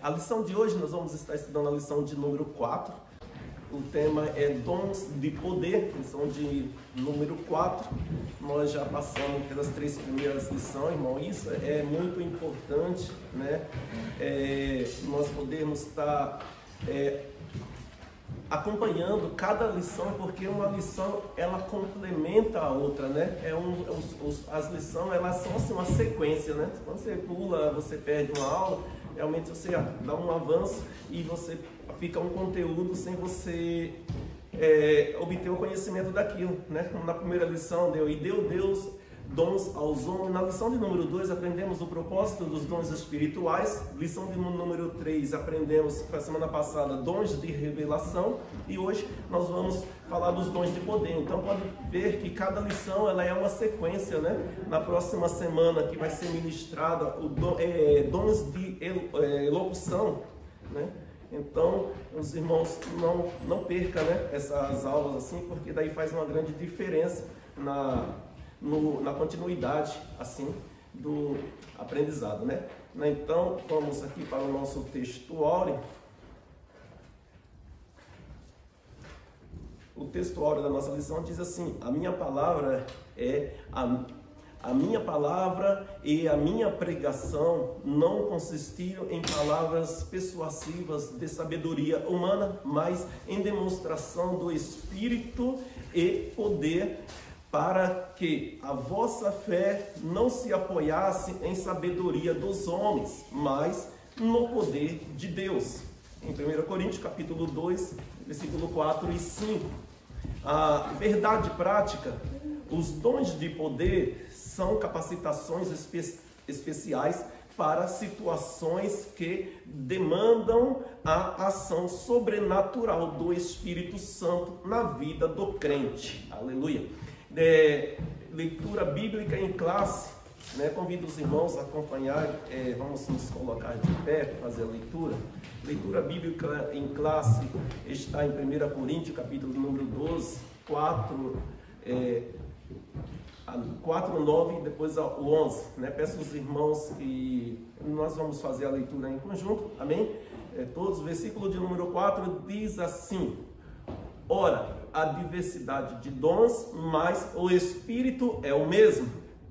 A lição de hoje nós vamos estar estudando a lição de número 4. O tema é dons de poder, lição de número 4. Nós já passamos pelas 3 primeiras lições, irmão. Isso é muito importante, né? Nós podemos estar acompanhando cada lição, porque uma lição ela complementa a outra, né? As lições elas são assim, uma sequência, né? Quando você pula, você perde uma aula, realmente você dá um avanço e você fica um conteúdo sem você obter o conhecimento daquilo, né? Como na primeira lição deu Deus dons aos homens. Na lição de número 2 aprendemos o propósito dos dons espirituais. Lição de número 3 aprendemos, na semana passada, dons de revelação. E hoje nós vamos falar dos dons de poder. Então pode ver que cada lição ela é uma sequência, né? Na próxima semana que vai ser ministrada dons de elocução, né? Então os irmãos não percam, né, essas aulas assim, porque daí faz uma grande diferença na continuidade assim do aprendizado, né? Então vamos aqui para o nosso texto áureo. O texto áureo da nossa lição diz assim: a minha palavra e a minha pregação não consistiram em palavras persuasivas de sabedoria humana, mas em demonstração do Espírito e poder, para que a vossa fé não se apoiasse em sabedoria dos homens, mas no poder de Deus. Em 1 Coríntios capítulo 2, versículo 4 e 5. A verdade prática, os dons de poder são capacitações especiais para situações que demandam a ação sobrenatural do Espírito Santo na vida do crente. Aleluia! Leitura bíblica em classe, né? Convido os irmãos a acompanhar, vamos nos colocar de pé para fazer a leitura. Leitura bíblica em classe está em 1 Coríntios, capítulo número 12, 4, 9 e depois o 11, né? Peço aos irmãos que nós vamos fazer a leitura em conjunto, amém? Todos, versículo de número 4 diz assim: ora, a diversidade de dons, mas o Espírito é o mesmo.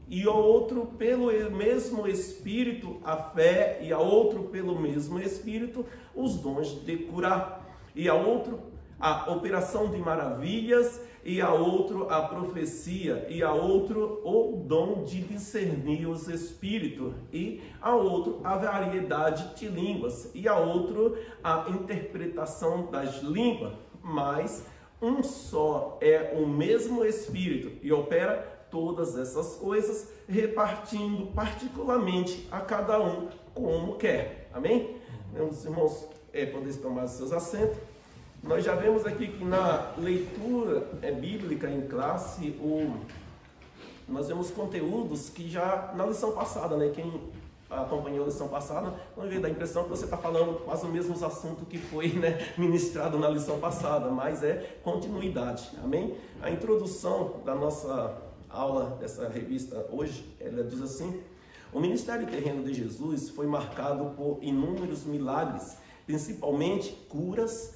E ao outro pelo mesmo Espírito a fé, e a outro pelo mesmo Espírito os dons de curar, e a outro a operação de maravilhas, e a outro a profecia, e a outro o dom de discernir os espíritos, e a outro a variedade de línguas, e a outro a interpretação das línguas. Mas um só é o mesmo Espírito e opera todas essas coisas, repartindo particularmente a cada um como quer. Amém? Os irmãos podem tomar seus assentos. Nós já vemos aqui que na leitura bíblica em classe, nós vemos conteúdos que já na lição passada, né? Quem acompanhou a lição passada, não vai dar a impressão que você está falando quase o mesmo assunto que foi, né, ministrado na lição passada, mas é continuidade, amém? A introdução da nossa aula dessa revista hoje, ela diz assim: o ministério terreno de Jesus foi marcado por inúmeros milagres, principalmente curas.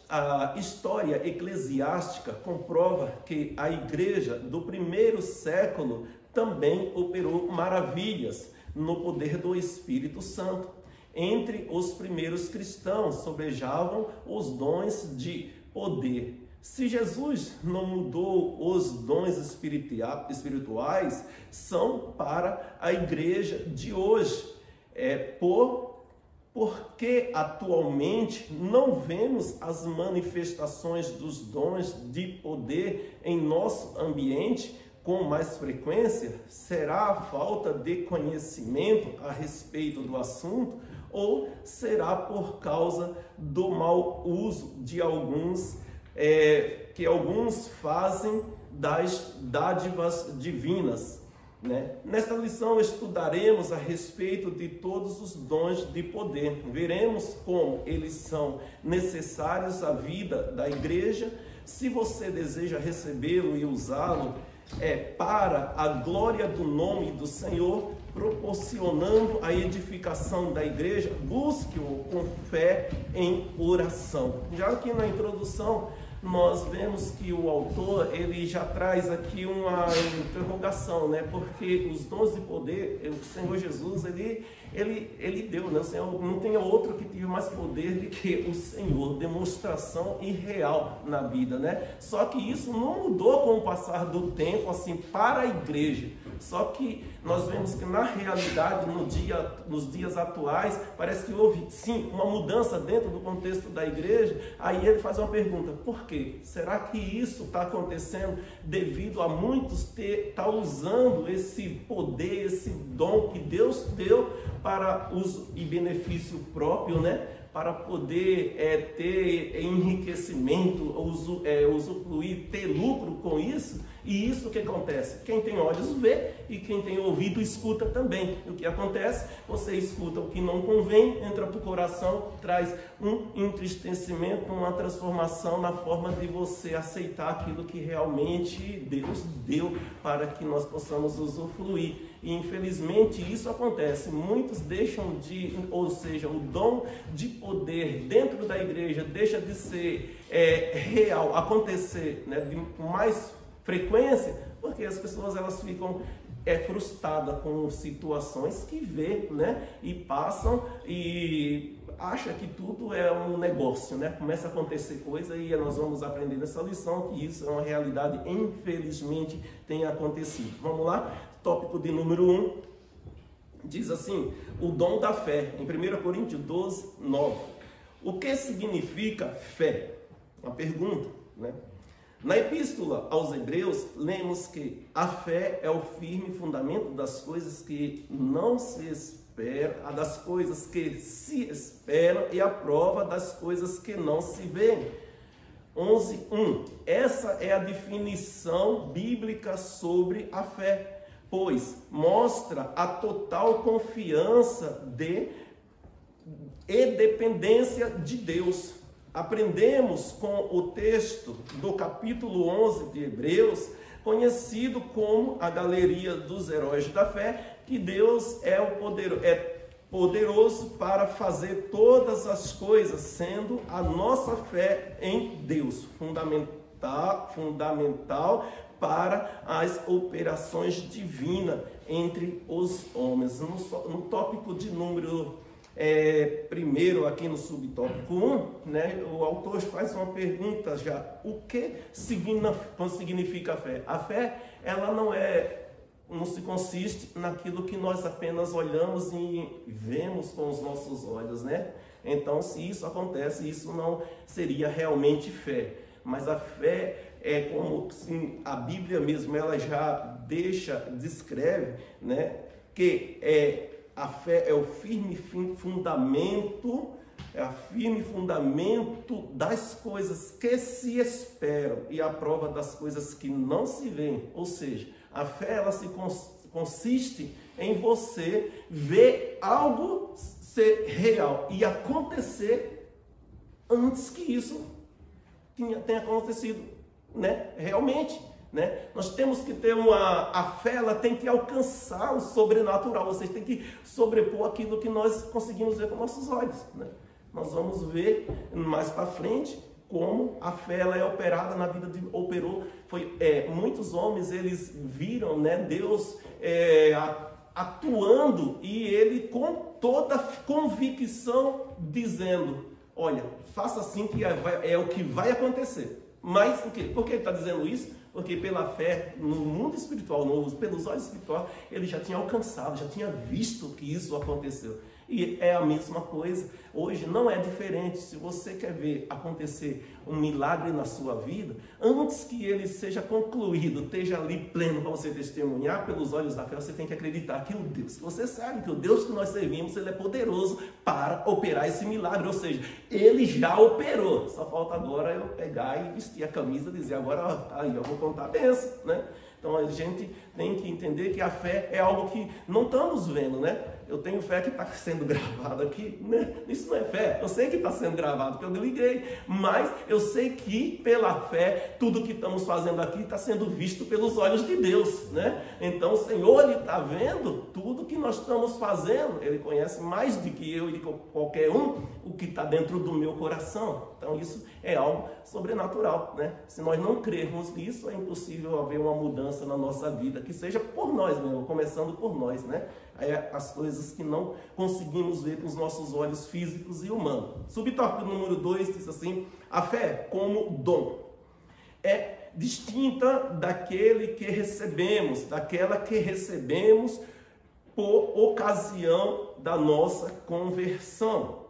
A história eclesiástica comprova que a igreja do primeiro século também operou maravilhas no poder do Espírito Santo. Entre os primeiros cristãos sobejavam os dons de poder. Se Jesus não mudou os dons espirituais, são para a igreja de hoje. Porque atualmente não vemos as manifestações dos dons de poder em nosso ambiente com mais frequência? Será a falta de conhecimento a respeito do assunto, ou será por causa do mau uso de alguns que alguns fazem das dádivas divinas, né? Nesta lição estudaremos a respeito de todos os dons de poder. Veremos como eles são necessários à vida da igreja. Se você deseja recebê-lo e usá-lo para a glória do nome do Senhor, proporcionando a edificação da igreja, busque-o com fé em oração. Já que na introdução nós vemos que o autor, ele já traz aqui uma interrogação, né? Porque os dons de poder, o Senhor Jesus, ele deu, né? O Senhor, não tem outro que tive mais poder do que o Senhor, demonstração irreal na vida, né? Só que isso não mudou com o passar do tempo, assim, para a igreja. Só que nós vemos que na realidade, nos dias atuais, parece que houve sim uma mudança dentro do contexto da igreja. Aí ele faz uma pergunta: por quê? Será que isso está acontecendo devido a muitos estar usando esse poder, esse dom que Deus deu para uso e benefício próprio, né? Para poder ter enriquecimento, usufruir, ter lucro com isso? E isso que acontece? Quem tem olhos vê e quem tem ouvido escuta também. E o que acontece? Você escuta o que não convém, entra para o coração, traz um entristecimento, uma transformação na forma de você aceitar aquilo que realmente Deus deu para que nós possamos usufruir. E infelizmente isso acontece. Muitos deixam ou seja, o dom de poder dentro da igreja deixa de ser real, acontecer, né, de mais frequência, porque as pessoas elas ficam frustradas com situações que vê, né, e passam e acha que tudo é um negócio, né? Começa a acontecer coisa e nós vamos aprender nessa lição que isso é uma realidade, infelizmente tem acontecido. Vamos lá? Tópico de número 1 diz assim: o dom da fé, em 1 Coríntios 12, 9. O que significa fé? Uma pergunta, né? Na epístola aos Hebreus, lemos que a fé é o firme fundamento das coisas que não se esperam, das coisas que se esperam e a prova das coisas que não se veem. 11:1. Essa é a definição bíblica sobre a fé, pois mostra a total confiança e dependência de Deus. Aprendemos com o texto do capítulo 11 de Hebreus, conhecido como a galeria dos heróis da fé, que Deus é poderoso para fazer todas as coisas, sendo a nossa fé em Deus fundamental para as operações divinas entre os homens. No tópico de número primeiro, aqui no subtópico 1, né, o autor faz uma pergunta já: o que significa a fé? A fé, ela não se consiste naquilo que nós apenas olhamos e vemos com os nossos olhos, né? Então, se isso acontece, isso não seria realmente fé. Mas a fé é como assim, a Bíblia mesmo, ela já descreve, né, que a fé é o firme fundamento, das coisas que se esperam e a prova das coisas que não se veem. Ou seja, a fé ela consiste em você ver algo ser real e acontecer antes que isso tenha acontecido, né? Realmente. Né? Nós temos que ter a fé, ela tem que alcançar o sobrenatural, vocês têm que sobrepor aquilo que nós conseguimos ver com nossos olhos, né? Nós vamos ver mais para frente como a fé ela é operada na vida muitos homens, eles viram, né, Deus atuando e ele com toda convicção dizendo: olha, faça assim que é o que vai acontecer. Mas o quê? Por que ele está dizendo isso? Porque pela fé, no mundo espiritual, pelos olhos espirituais, ele já tinha alcançado, já tinha visto que isso aconteceu. E é a mesma coisa. Hoje não é diferente. Se você quer ver acontecer um milagre na sua vida, antes que ele seja concluído, esteja ali pleno para você testemunhar, pelos olhos da fé, você tem que acreditar que o Deus, que você sabe que o Deus que nós servimos, ele é poderoso para operar esse milagre. Ou seja, ele já operou. Só falta agora eu pegar e vestir a camisa e dizer: agora tá aí, eu vou contar a bênção, né? Então a gente tem que entender que a fé é algo que não estamos vendo, né? Eu tenho fé que está sendo gravado aqui, né? Isso não é fé, eu sei que está sendo gravado, porque eu liguei, mas eu sei que pela fé, tudo que estamos fazendo aqui está sendo visto pelos olhos de Deus, né? Então o Senhor, Ele está vendo tudo que nós estamos fazendo, Ele conhece mais do que eu e de qualquer um, o que está dentro do meu coração. Então isso é algo sobrenatural, né? Se nós não crermos nisso, é impossível haver uma mudança na nossa vida, que seja por nós mesmo, começando por nós, né? As coisas que não conseguimos ver com os nossos olhos físicos e humanos. Subtópico número 2 diz assim: a fé como dom é distinta daquela que recebemos por ocasião da nossa conversão.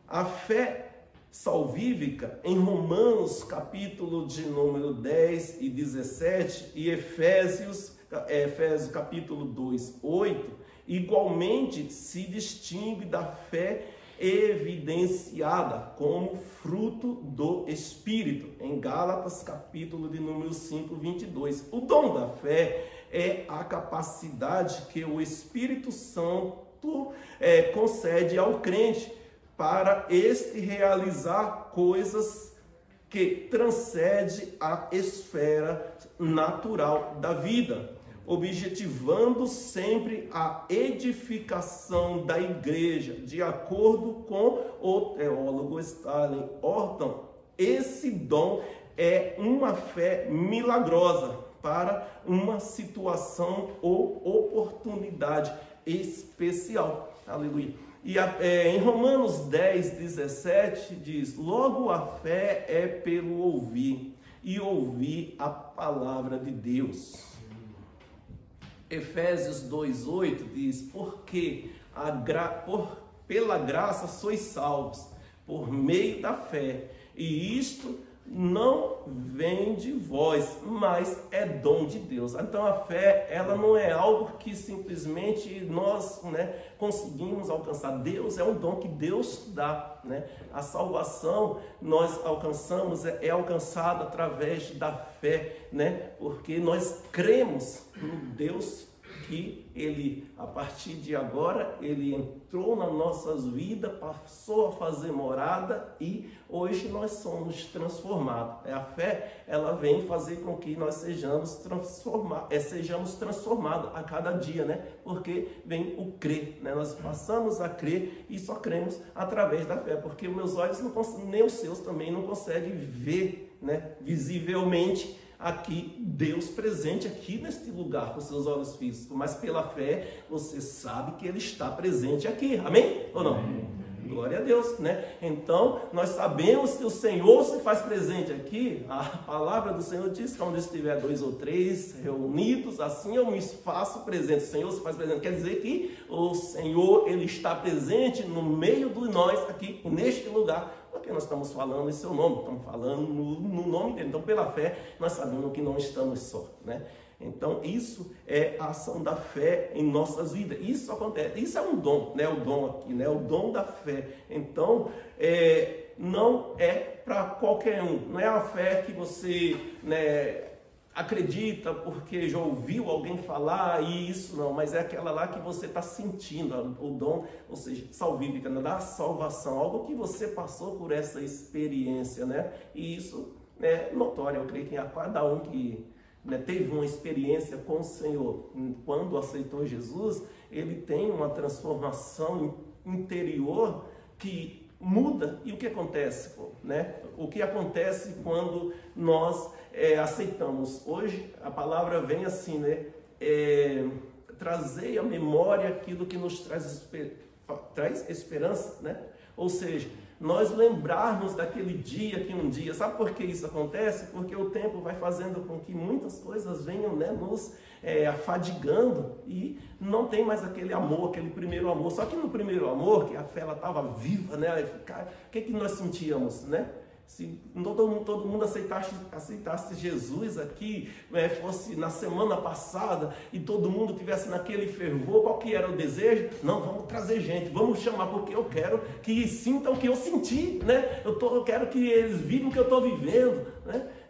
A fé salvífica, em Romanos capítulo de número 10 e 17 e Efésios capítulo 2, 8, igualmente se distingue da fé evidenciada como fruto do Espírito, em Gálatas capítulo de número 5, 22. O dom da fé é a capacidade que o Espírito Santo concede ao crente para este realizar coisas que transcende a esfera natural da vida, objetivando sempre a edificação da igreja, de acordo com o teólogo Stanley Orton. Esse dom é uma fé milagrosa para uma situação ou oportunidade especial. Aleluia. E em Romanos 10, 17 diz: logo a fé é pelo ouvir, e ouvir a palavra de Deus. Efésios 2, 8 diz: porque pela graça sois salvos, por meio da fé, e isto não vem de vós, mas é dom de Deus. Então a fé, ela não é algo que simplesmente nós, conseguimos alcançar. Deus é um dom que Deus dá, A salvação nós alcançamos, é alcançada através da fé, Porque nós cremos no Deus que Ele, a partir de agora, Ele entrou nas nossas vidas, passou a fazer morada e hoje nós somos transformados. A fé, ela vem fazer com que nós sejamos transformados a cada dia, Porque vem o crer, Nós passamos a crer e só cremos através da fé, porque os meus olhos, nem os seus também, não conseguem ver, visivelmente, aqui, Deus presente aqui neste lugar com seus olhos físicos, mas pela fé você sabe que Ele está presente aqui, amém? Ou não? Amém. Glória a Deus, Então, nós sabemos que o Senhor se faz presente aqui. A palavra do Senhor diz que onde estiver 2 ou 3 reunidos, assim eu me faço presente. O Senhor se faz presente, quer dizer que o Senhor, Ele está presente no meio de nós aqui, neste lugar, porque nós estamos falando em seu nome, estamos falando no nome dele. Então, pela fé, nós sabemos que não estamos só, Então, isso é a ação da fé em nossas vidas. Isso acontece, isso é um dom, O dom aqui, O dom da fé. Então, não é para qualquer um. Não é a fé que você, acredita porque já ouviu alguém falar e isso não, mas é aquela lá que você está sentindo, o dom, ou seja, salvífica, da salvação, algo que você passou por essa experiência, E isso é notório. Eu creio que a cada um que teve uma experiência com o Senhor, quando aceitou Jesus, ele tem uma transformação interior que muda. E o que acontece, O que acontece quando nós aceitamos? Hoje a palavra vem assim, trazer à memória aquilo que nos traz esperança, Ou seja, nós lembrarmos daquele dia que um dia... Sabe por que isso acontece? Porque o tempo vai fazendo com que muitas coisas venham, nos afadigando e não tem mais aquele amor, aquele primeiro amor. Só que no primeiro amor, que a fé estava viva, o que nós sentíamos, Se todo mundo aceitasse Jesus aqui, fosse na semana passada e todo mundo tivesse naquele fervor, qual que era o desejo? Não, vamos trazer gente, vamos chamar, porque eu quero que sintam o que eu senti, Eu quero que eles vivam o que eu estou vivendo,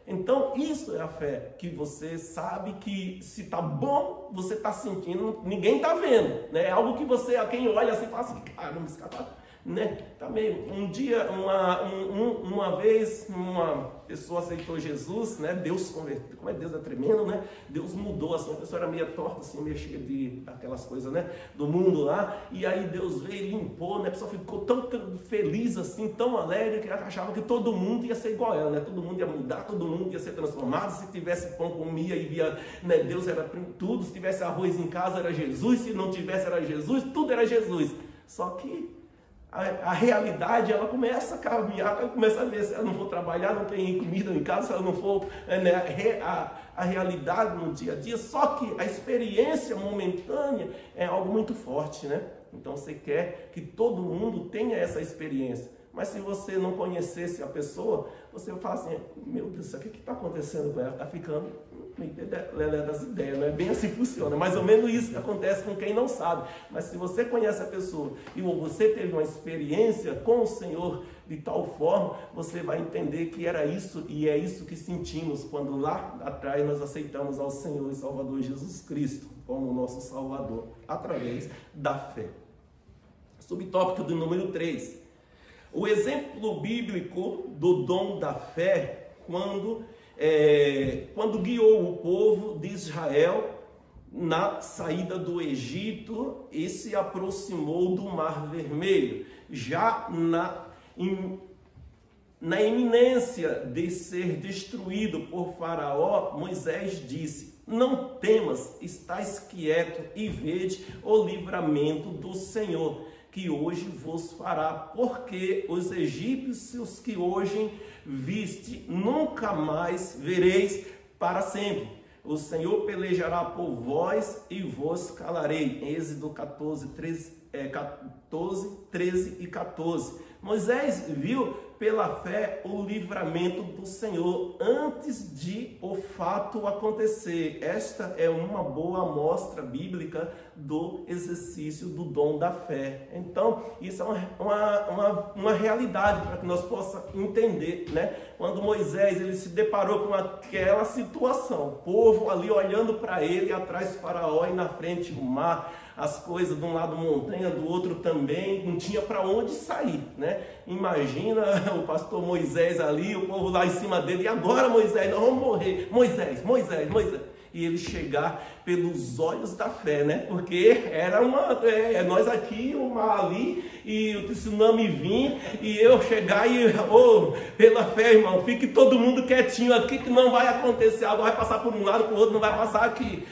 Então, isso é a fé, que você sabe que se tá bom, você tá sentindo, ninguém tá vendo, né? É algo que você, a quem olha assim, fala assim, caramba, esse cara tá, né? Tá meio, um dia, uma vez, uma pessoa aceitou Jesus, né? Deus converteu, como é Deus é tremendo, né? Deus mudou, assim, a pessoa era meio torta, assim, meio cheia de aquelas coisas, né? Do mundo lá, e aí Deus veio e limpou, né? A pessoa ficou tão feliz, assim, tão alegre, que ela achava que todo mundo ia ser igual a ela, né? Todo mundo ia mudar, todo mundo ia ser transformado, se tivesse pão, comia e via, né? Deus era tudo, se tivesse arroz em casa era Jesus, se não tivesse era Jesus, tudo era Jesus. Só que a realidade, ela começa a caminhar, ela começa a ver, se ela não for trabalhar, não tem comida em casa, se ela não for, né, a realidade no dia a dia, só que a experiência momentânea é algo muito forte, né? Então você quer que todo mundo tenha essa experiência, mas se você não conhecesse a pessoa, você fala assim, meu Deus, o que está acontecendo com ela? Está ficando lelé das ideias, não é bem assim que funciona, mais ou menos isso que acontece com quem não sabe. Mas se você conhece a pessoa e você teve uma experiência com o Senhor de tal forma, você vai entender que era isso e é isso que sentimos quando lá atrás nós aceitamos ao Senhor e Salvador Jesus Cristo como nosso Salvador, através da fé. Subtópico do número 3. O exemplo bíblico do dom da fé, quando guiou o povo de Israel na saída do Egito e se aproximou do Mar Vermelho, já na iminência de ser destruído por Faraó, Moisés disse: não temas, estais quieto e vede o livramento do Senhor, que hoje vos fará, porque os egípcios que hoje viste, nunca mais vereis para sempre. O Senhor pelejará por vós e vos calarei. Êxodo 14, 13 e 14. Moisés viu pela fé o livramento do Senhor antes de o fato acontecer. Esta é uma boa amostra bíblica do exercício do dom da fé. Então, isso é uma realidade para que nós possamos entender, né? Quando Moisés ele se deparou com aquela situação, o povo ali olhando para ele, atrás Faraó e na frente o mar, as coisas de um lado montanha, do outro também, não tinha para onde sair, né? Imagina o pastor Moisés ali, o povo lá em cima dele, e agora Moisés, nós vamos morrer, Moisés. E ele chegar pelos olhos da fé, né? Porque era nós aqui, o mar ali, e o tsunami vir, e eu chegar e, pela fé, irmão, fique todo mundo quietinho aqui, que não vai acontecer, algo vai passar por um lado, por outro, não vai passar aqui.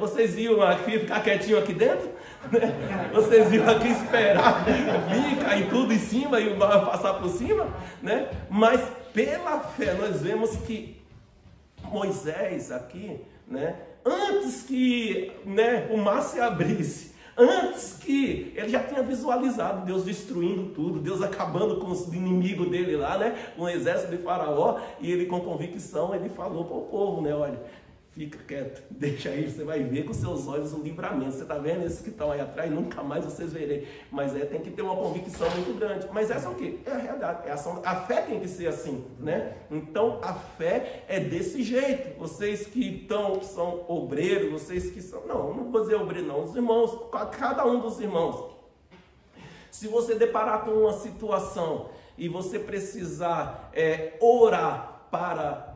Vocês iam aqui ficar quietinho aqui dentro? Né? Vocês iam aqui esperar vir, cair tudo em cima e o mar passar por cima? Né? Mas pela fé nós vemos que Moisés aqui, né, antes que, né, o mar se abrisse, antes que ele já tinha visualizado Deus destruindo tudo, Deus acabando com os inimigos dele lá, né, com o exército de Faraó, e ele com convicção, ele falou para o povo, né, olha, fica quieto, deixa aí, você vai ver com seus olhos o livramento. Você está vendo esses que estão aí atrás? Nunca mais vocês verem. Mas tem que ter uma convicção muito grande. Mas essa é o quê? É a realidade. A fé tem que ser assim, né? Então a fé é desse jeito. Vocês que são obreiros, vocês que são... Não vou dizer obreiro não. Os irmãos, cada um dos irmãos. Se você deparar com uma situação e você precisar orar para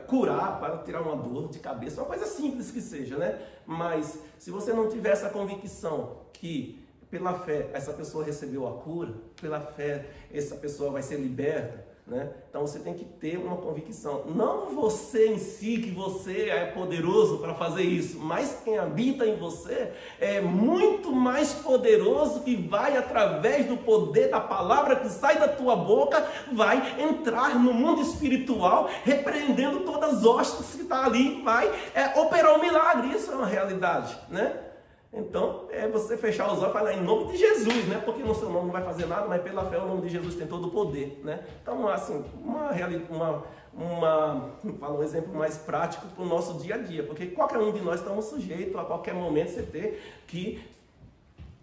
curar, para tirar uma dor de cabeça, uma coisa simples que seja, né? Mas se você não tiver essa convicção que pela fé essa pessoa recebeu a cura, pela fé essa pessoa vai ser liberta, né? Então você tem que ter uma convicção, não você em si, que você é poderoso para fazer isso, mas quem habita em você é muito mais poderoso, que vai através do poder da palavra que sai da tua boca, vai entrar no mundo espiritual, repreendendo todas as hostes que está ali, vai operar um milagre. Isso é uma realidade, né? Então, você fechar os olhos e falar em nome de Jesus, né? Porque no seu nome não vai fazer nada, mas pela fé o nome de Jesus tem todo o poder, né? Então, assim, um exemplo mais prático para o nosso dia a dia, porque qualquer um de nós estamos sujeitos a qualquer momento você ter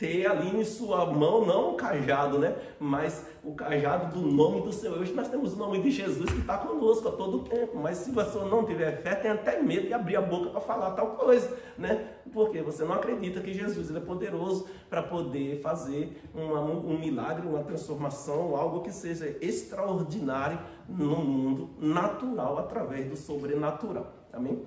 ter ali em sua mão, não o cajado, né? Mas o cajado do nome do Senhor. Hoje nós temos o nome de Jesus que está conosco a todo tempo. Mas se você não tiver fé, tem até medo de abrir a boca para falar tal coisa, né? Porque você não acredita que Jesus ele é poderoso para poder fazer um milagre, uma transformação, algo que seja extraordinário no mundo natural, através do sobrenatural. Amém?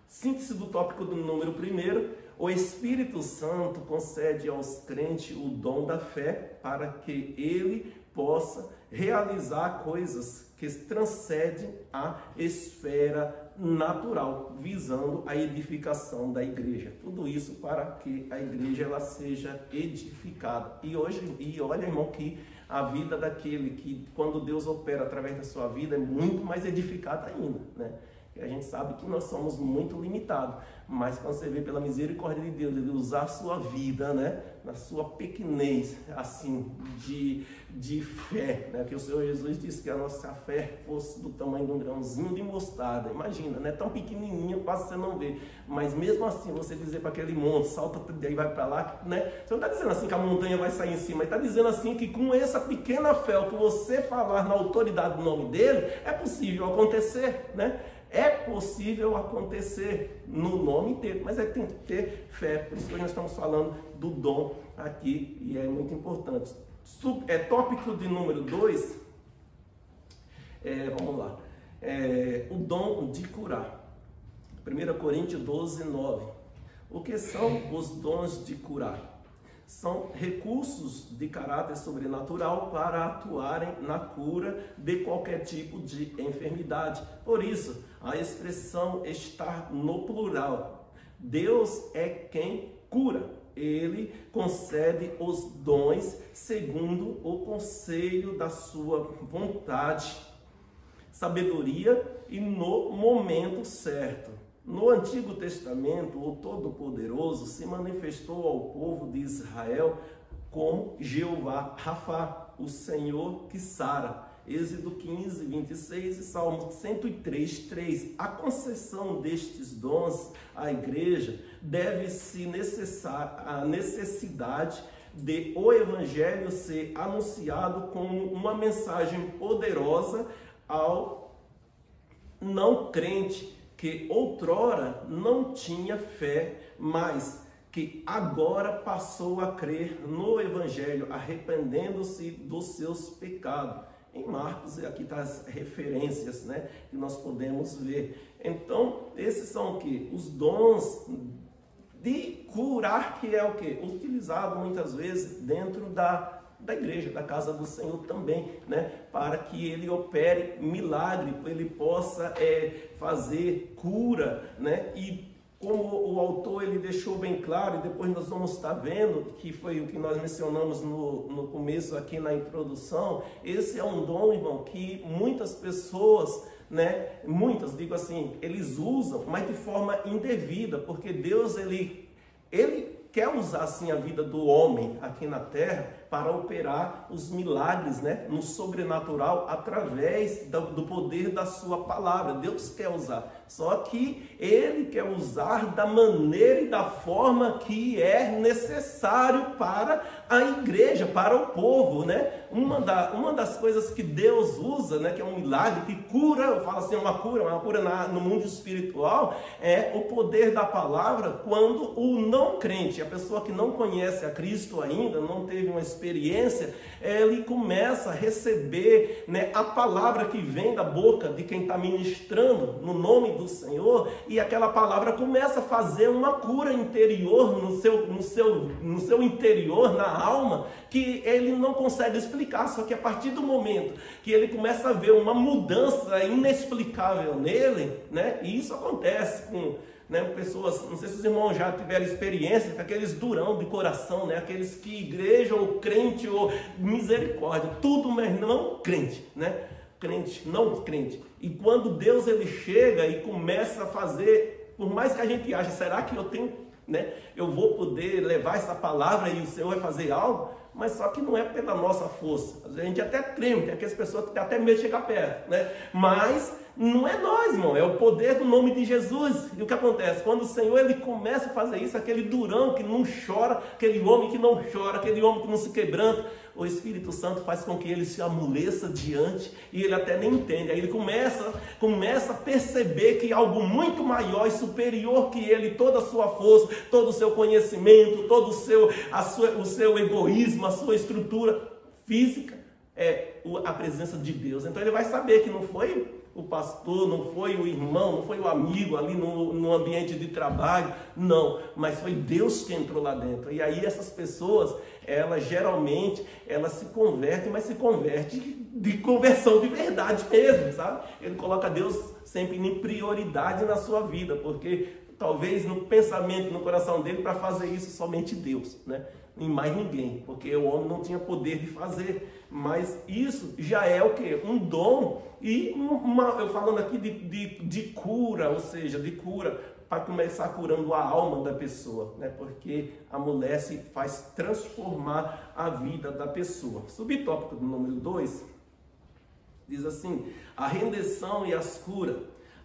Síntese do tópico do número 1. O Espírito Santo concede aos crentes o dom da fé para que ele possa realizar coisas que transcendem a esfera natural, visando a edificação da igreja. Tudo isso para que a igreja ela seja edificada. E olha, irmão, que a vida daquele que, quando Deus opera através da sua vida, é muito mais edificada ainda, né? E a gente sabe que nós somos muito limitados, mas quando você vê pela misericórdia de Deus, ele usar a sua vida, né, na sua pequenez, assim, de fé, né, que o Senhor Jesus disse que a nossa fé fosse do tamanho de um grãozinho de mostarda. Imagina, né, tão pequenininha, quase você não vê, mas mesmo assim, você dizer para aquele monte, salta daí vai para lá, né, você não está dizendo assim que a montanha vai sair em cima, ele está dizendo assim que com essa pequena fé, o que você falar na autoridade do nome dele, é possível acontecer, né? É possível acontecer no nome dele, mas tem que ter fé. Por isso que nós estamos falando do dom aqui e é muito importante. Tópico de número 2, vamos lá, o dom de curar. 1 Coríntios 12, 9. O que são os dons de curar? São recursos de caráter sobrenatural para atuarem na cura de qualquer tipo de enfermidade. Por isso, a expressão está no plural. Deus é quem cura. Ele concede os dons segundo o conselho da sua vontade, sabedoria e no momento certo. No Antigo Testamento, o Todo-Poderoso se manifestou ao povo de Israel como Jeová Rafá, o Senhor que sara. Êxodo 15, 26 e Salmo 103, 3. A concessão destes dons à igreja deve-se à necessidade de o Evangelho ser anunciado como uma mensagem poderosa ao não crente, que outrora não tinha fé, mas que agora passou a crer no Evangelho, arrependendo-se dos seus pecados. Em Marcos, aqui está as referências, né, que nós podemos ver. Então, esses são o quê? Os dons de curar, que é o quê? Utilizado muitas vezes dentro da igreja, da casa do Senhor também, né? Para que ele opere milagre, ele possa fazer cura, né? E como o autor ele deixou bem claro, e depois nós vamos estar vendo, que foi o que nós mencionamos no começo aqui na introdução, esse é um dom, irmão, que muitas pessoas, né? Muitas, digo assim, eles usam, mas de forma indevida, porque Deus, ele quer usar assim a vida do homem aqui na terra para operar os milagres, né, no sobrenatural através do poder da sua palavra. Deus quer usar, só que ele quer usar da maneira e da forma que é necessário para a igreja, para o povo, né? Uma das coisas que Deus usa, né, que é um milagre, que cura, eu falo assim, uma cura no mundo espiritual, é o poder da palavra quando o não crente, a pessoa que não conhece a Cristo ainda, não teve uma experiência, ele começa a receber, né, a palavra que vem da boca de quem está ministrando no nome do Senhor, e aquela palavra começa a fazer uma cura interior no seu interior, na alma, que ele não consegue explicar. Só que a partir do momento que ele começa a ver uma mudança inexplicável nele, né, e isso acontece com, né, pessoas, não sei se os irmãos já tiveram experiência com aqueles durão de coração, né, aqueles que igreja ou crente ou misericórdia, tudo, mas não crente, né, crente, não crente. E quando Deus ele chega e começa a fazer, por mais que a gente ache, será que eu tenho, né, eu vou poder levar essa palavra e o Senhor vai fazer algo? Mas só que não é pela nossa força. A gente até treme, tem aquelas pessoas que têm até medo de chegar perto, né? Mas não é nós, irmão, é o poder do nome de Jesus. E o que acontece? Quando o Senhor ele começa a fazer isso, aquele durão que não chora, aquele homem que não chora, aquele homem que não se quebranta, o Espírito Santo faz com que ele se amoleça diante e ele até nem entende. Aí ele começa a perceber que algo muito maior e superior que ele, toda a sua força, todo o seu conhecimento, todo o seu egoísmo, a sua estrutura física, é a presença de Deus. Então ele vai saber que não foi o pastor, não foi o irmão, não foi o amigo ali no ambiente de trabalho, não, mas foi Deus que entrou lá dentro. E aí essas pessoas, elas geralmente, elas se convertem, mas se convertem de conversão de verdade mesmo, sabe? Ele coloca Deus sempre em prioridade na sua vida, porque talvez no pensamento, no coração dele, para fazer isso somente Deus, né? E mais ninguém, porque o homem não tinha poder de fazer. Mas isso já é o que? Um dom e eu falando aqui de cura, ou seja, de cura, para começar curando a alma da pessoa, né? Porque a mulher se faz transformar a vida da pessoa. Subtópico do número 2 diz assim: a redenção e as curas.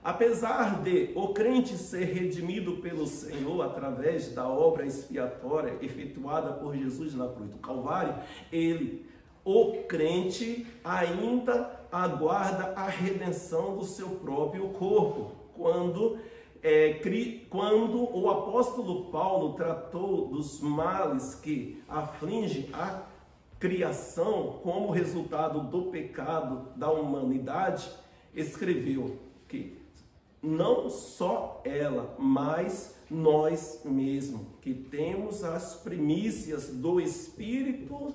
Apesar de o crente ser redimido pelo Senhor através da obra expiatória efetuada por Jesus na cruz do Calvário, o crente ainda aguarda a redenção do seu próprio corpo. Quando o apóstolo Paulo tratou dos males que afligem a criação como resultado do pecado da humanidade, escreveu que não só ela, mas nós mesmos, que temos as primícias do Espírito,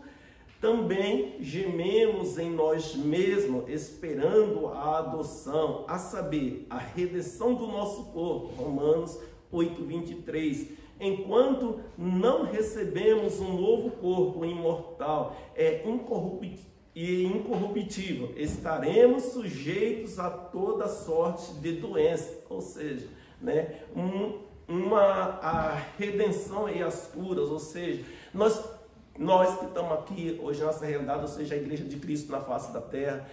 também gememos em nós mesmos, esperando a adoção, a saber, a redenção do nosso corpo. Romanos 8:23. Enquanto não recebemos um novo corpo imortal, incorruptível, estaremos sujeitos a toda sorte de doença, ou seja, né, a redenção e as curas, ou seja, nós que estamos aqui hoje, nossa realidade, ou seja, a igreja de Cristo na face da terra,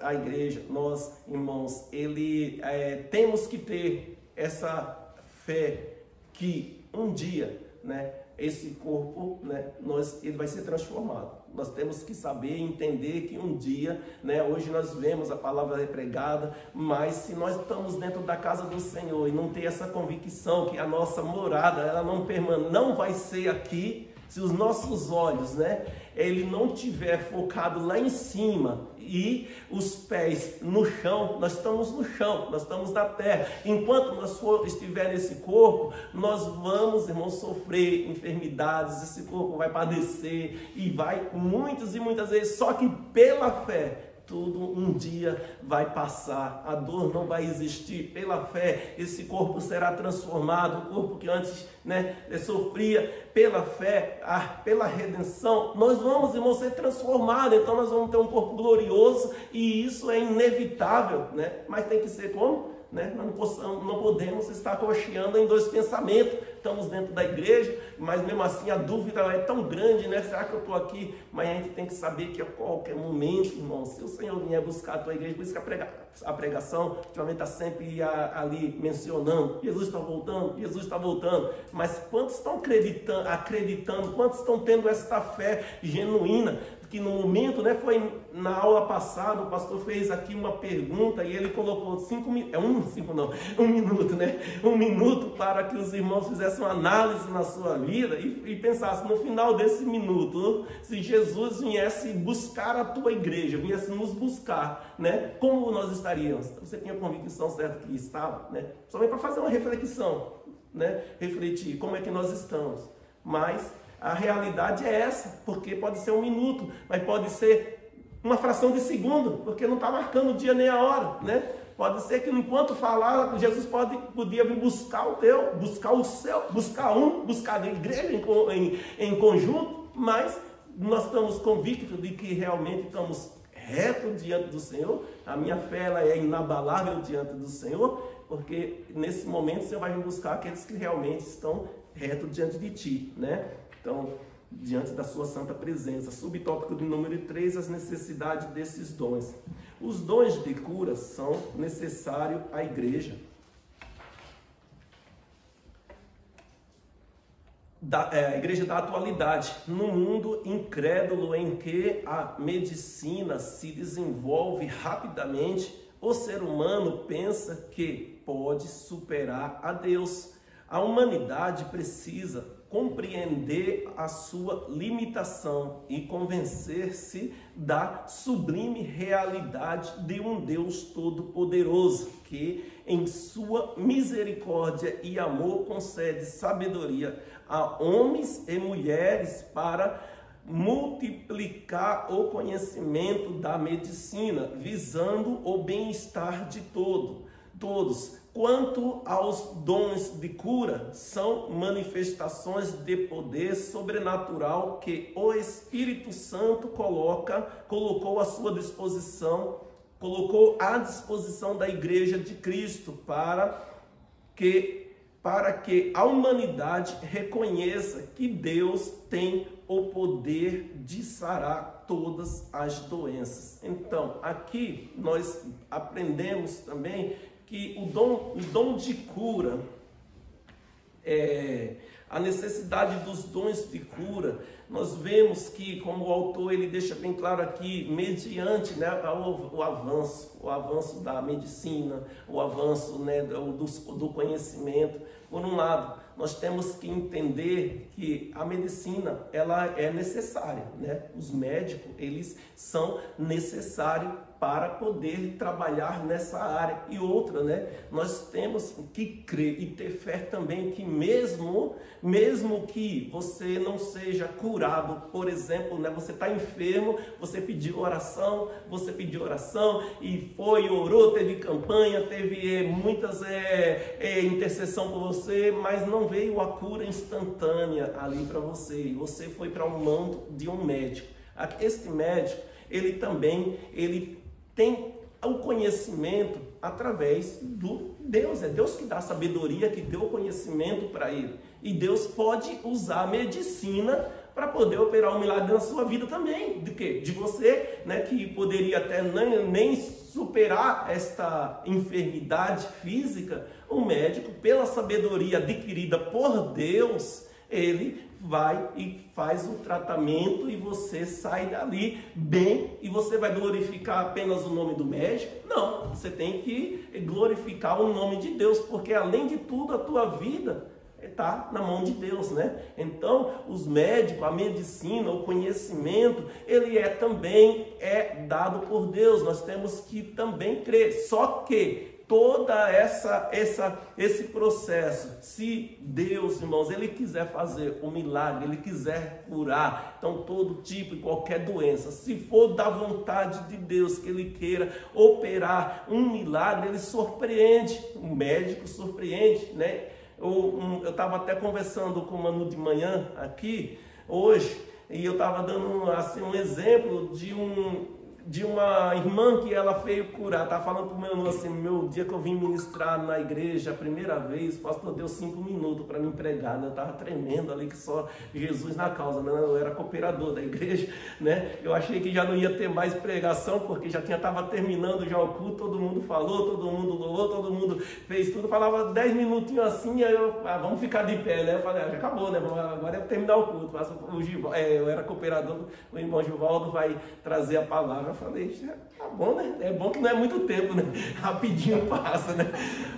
a igreja, nós, irmãos, temos que ter essa fé que um dia, né, esse corpo, né, ele vai ser transformado. Nós temos que saber e entender que um dia, né, hoje nós vemos a palavra pregada, mas se nós estamos dentro da casa do Senhor e não ter essa convicção que a nossa morada, ela não vai ser aqui, se os nossos olhos, né, ele não tiver focado lá em cima e os pés no chão, nós estamos no chão, nós estamos na terra. Enquanto nós estiver nesse corpo, nós vamos, irmãos, sofrer enfermidades, esse corpo vai padecer e vai muitas e muitas vezes, só que pela fé, tudo um dia vai passar, a dor não vai existir. Pela fé, esse corpo será transformado, o corpo que antes, né, sofria, pela fé, pela redenção, nós vamos, irmãos, ser transformados. Então nós vamos ter um corpo glorioso e isso é inevitável, né? Mas tem que ser como? Né? Nós não podemos estar cocheando em dois pensamentos. Estamos dentro da igreja, mas mesmo assim a dúvida é tão grande, né? Será que eu estou aqui? Mas a gente tem que saber que a qualquer momento, irmão, se o Senhor vier buscar a tua igreja, por isso que a pregação ultimamente está sempre ali mencionando: Jesus está voltando, Jesus está voltando. Mas quantos estão acreditando, quantos estão tendo essa fé genuína? Que no momento, né, foi na aula passada, o pastor fez aqui uma pergunta e ele colocou 1 minuto, né? 1 minuto para que os irmãos fizessem uma análise na sua vida e pensassem no final desse minuto, se Jesus viesse buscar a tua igreja, viesse nos buscar, né? Como nós estaríamos? Você tinha convicção certa que estava, né? Somente para fazer uma reflexão, né? Refletir como é que nós estamos. Mas a realidade é essa, porque pode ser 1 minuto, mas pode ser uma fração de segundo, porque não está marcando o dia nem a hora, né? Pode ser que enquanto falar, Jesus podia vir buscar o teu, buscar o seu, buscar a igreja em conjunto, mas nós estamos convictos de que realmente estamos retos diante do Senhor. A minha fé ela é inabalável diante do Senhor, porque nesse momento o Senhor vai vir buscar aqueles que realmente estão retos diante de ti, né? Então, diante da sua santa presença. Subtópico do número 3, as necessidades desses dons. Os dons de cura são necessários à igreja. A igreja da atualidade, no mundo incrédulo em que a medicina se desenvolve rapidamente, o ser humano pensa que pode superar a Deus. A humanidade precisa compreender a sua limitação e convencer-se da sublime realidade de um Deus todo-poderoso, que em sua misericórdia e amor concede sabedoria a homens e mulheres para multiplicar o conhecimento da medicina, visando o bem-estar de todos. Quanto aos dons de cura, são manifestações de poder sobrenatural que o Espírito Santo colocou à sua disposição, colocou à disposição da Igreja de Cristo para que a humanidade reconheça que Deus tem o poder de sarar todas as doenças. Então, aqui nós aprendemos também que o dom de cura, a necessidade dos dons de cura, nós vemos que, como o autor ele deixa bem claro aqui, mediante, né, o avanço da medicina, o avanço, né, do conhecimento. Por um lado, nós temos que entender que a medicina ela é necessária, né? Os médicos eles são necessários para poder trabalhar nessa área. E outra, né? Nós temos que crer e ter fé também que mesmo que você não seja curado, por exemplo, né? Você está enfermo, você pediu oração e orou, teve campanha, teve muitas intercessão por você, mas não veio a cura instantânea ali para você. E você foi para o mão de um médico. Este médico, ele tem o conhecimento através do Deus. É Deus que dá a sabedoria, que deu o conhecimento para ele. E Deus pode usar a medicina para poder operar um milagre na sua vida também. De quê? De você, né, que poderia até nem superar esta enfermidade física. O médico, pela sabedoria adquirida por Deus, ele vai e faz o tratamento e você sai dali bem. E você vai glorificar apenas o nome do médico? Não, você tem que glorificar o nome de Deus, porque além de tudo a tua vida está na mão de Deus, né? Então os médicos, a medicina, o conhecimento, ele também é dado por Deus. Nós temos que também crer. Só que toda esse processo, se Deus, irmãos, ele quiser fazer um milagre, ele quiser curar, então todo tipo e qualquer doença, se for da vontade de Deus que ele queira operar um milagre, ele surpreende, o médico surpreende, né? Eu estava até conversando com o Manu de manhã aqui, hoje, e eu estava dando assim, um exemplo de uma irmã que ela veio curar. Estava falando para o meu assim, meu dia que eu vim ministrar na igreja a primeira vez, o pastor deu 5 minutos para me pregar, né? Eu estava tremendo ali, que só Jesus na causa, né? Eu era cooperador da igreja, né? Eu achei que já não ia ter mais pregação, porque estava terminando já o culto, todo mundo falou, todo mundo louvou, todo mundo fez tudo, falava 10 minutinhos assim, aí vamos ficar de pé, né? Eu falei, já acabou, né? Agora é terminar o culto. Eu era cooperador, o irmão Givaldo vai trazer a palavra. Eu falei, tá bom, né? É bom que não é muito tempo, né? Rapidinho passa, né?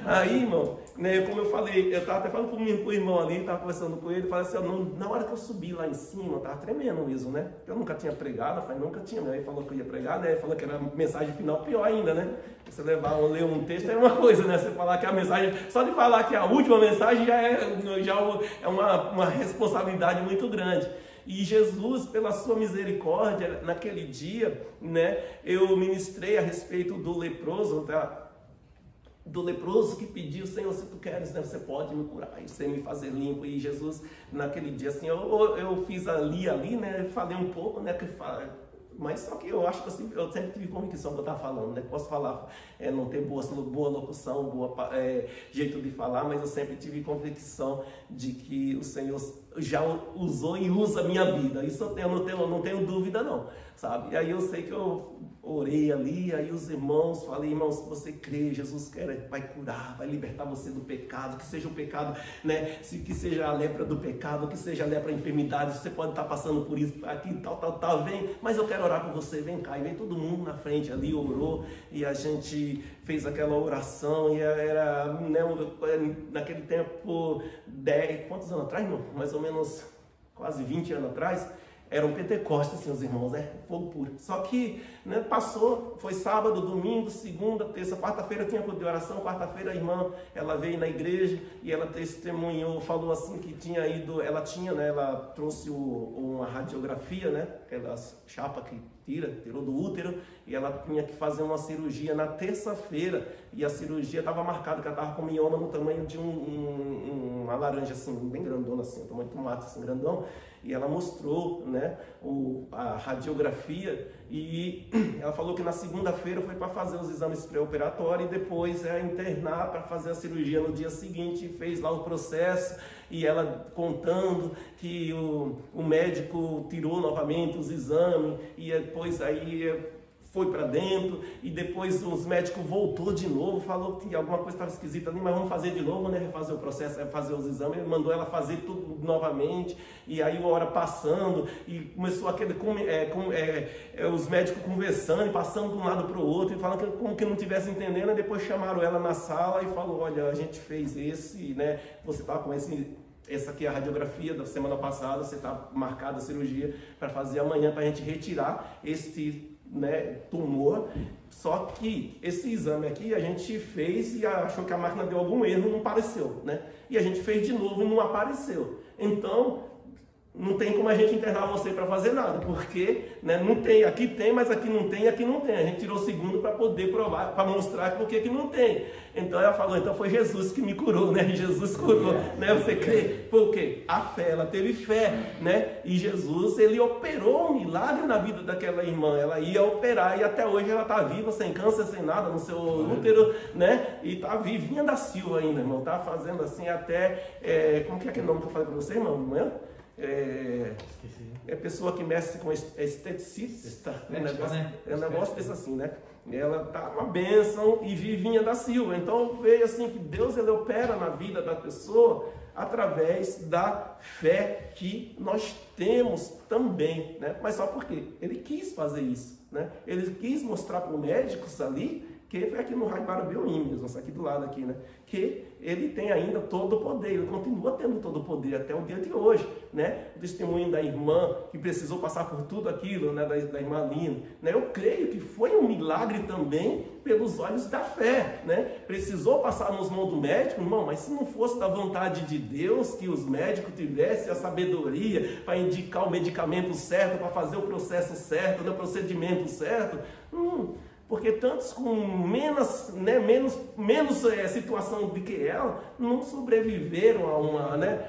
Aí, irmão, né, como eu falei, eu estava até falando com o irmão ali, estava conversando com ele, falei assim, na hora que eu subi lá em cima, eu estava tremendo mesmo, né? Eu nunca tinha pregado, eu falei, nunca tinha, né? Ele falou que eu ia pregar, né? Ele falou que era a mensagem final, pior ainda, né? Você ler um texto é uma coisa, né? Você falar que a mensagem, só de falar que a última mensagem já é uma responsabilidade muito grande. E Jesus, pela sua misericórdia, naquele dia, né, eu ministrei a respeito do leproso, tá? Do leproso que pediu, Senhor, se tu queres, né, você pode me curar e você me fazer limpo. E Jesus, naquele dia, assim, eu fiz ali, né, falei um pouco, né, mas só que eu acho que eu sempre tive convicção que eu estava falando, né? Posso falar, não ter boa locução, jeito de falar, mas eu sempre tive convicção de que o Senhor já usou e usa a minha vida. Isso eu não tenho dúvida, não. sabe? E aí eu sei que eu orei ali, aí os irmãos, falei, irmãos, se você crê, Jesus vai curar, vai libertar você do pecado, que seja o pecado, né, que seja a lepra do pecado, que seja a lepra da enfermidade, você pode estar passando por isso, aqui, tal, vem, mas eu quero orar por você, vem cá, e vem todo mundo na frente ali, orou, e a gente fez aquela oração, e era, né, naquele tempo, quantos anos atrás, irmão? Mais ou menos, quase 20 anos atrás, era um Pentecostes, assim, os irmãos, né? Fogo puro. Só que, né, passou, foi sábado, domingo, segunda, terça, quarta-feira tinha culto de oração, quarta-feira a irmã, ela veio na igreja e ela testemunhou, falou assim que tinha ido, ela tinha, né, ela trouxe uma radiografia, né, aquelas chapa que tirou do útero, e ela tinha que fazer uma cirurgia na terça-feira, e a cirurgia estava marcada, que ela estava com mioma no tamanho de uma laranja, assim, bem grandona, assim, tamanho de tomate, assim, grandão, e ela mostrou, né, a radiografia, e ela falou que na segunda-feira foi para fazer os exames pré-operatórios, e depois internar para fazer a cirurgia no dia seguinte, fez lá o processo, e ela contando que o médico tirou novamente os exames, e depois aí foi para dentro, e depois os médicos voltou de novo, falou que alguma coisa estava esquisita ali, mas vamos fazer de novo, né, refazer o processo, fazer os exames. Ele mandou ela fazer tudo novamente, e aí a hora passando, e começou aquele, os médicos conversando, e passando de um lado para o outro, e falando que, como que não estivesse entendendo, e depois chamaram ela na sala, e falou, olha, a gente fez esse, né, você estava com essa aqui é a radiografia da semana passada, você está marcada a cirurgia para fazer amanhã, para a gente retirar esse, né, tumor. Só que esse exame aqui a gente fez e achou que a máquina deu algum erro, não apareceu, né? E a gente fez de novo e não apareceu. Então, não tem como a gente internar você para fazer nada, porque, né, não tem, aqui tem, mas aqui não tem, aqui não tem. A gente tirou o segundo para poder provar, para mostrar por que não tem. Então ela falou, então foi Jesus que me curou, né? Jesus curou, né? Você crê? Foi o quê? A fé, ela teve fé, né? E Jesus, ele operou um milagre na vida daquela irmã. Ela ia operar e até hoje ela está viva, sem câncer, sem nada no seu útero, né? E está vivinha da Silva ainda, irmão. Tá fazendo assim até, como que é aquele nome que eu falei para você, irmão? Amanhã? É pessoa que mexe com esteticista, um negócio desse assim, né? Ela tá uma bênção e vivinha da Silva. Então veio assim que Deus, ele opera na vida da pessoa através da fé que nós temos também, né? Mas só porque ele quis fazer isso, né? Ele quis mostrar para os médicos ali, que foi aqui no Raio Barabeuim mesmo, aqui do lado aqui, né? Que ele tem ainda todo o poder, ele continua tendo todo o poder até o dia de hoje, né? O testemunho da irmã que precisou passar por tudo aquilo, né? Da irmã Lina, né? Eu creio que foi um milagre também pelos olhos da fé, né? Precisou passar nos mãos do médico, irmão, mas se não fosse da vontade de Deus que os médicos tivessem a sabedoria para indicar o medicamento certo, para fazer o processo certo, né? O procedimento certo, porque tantos com menos situação do que ela não sobreviveram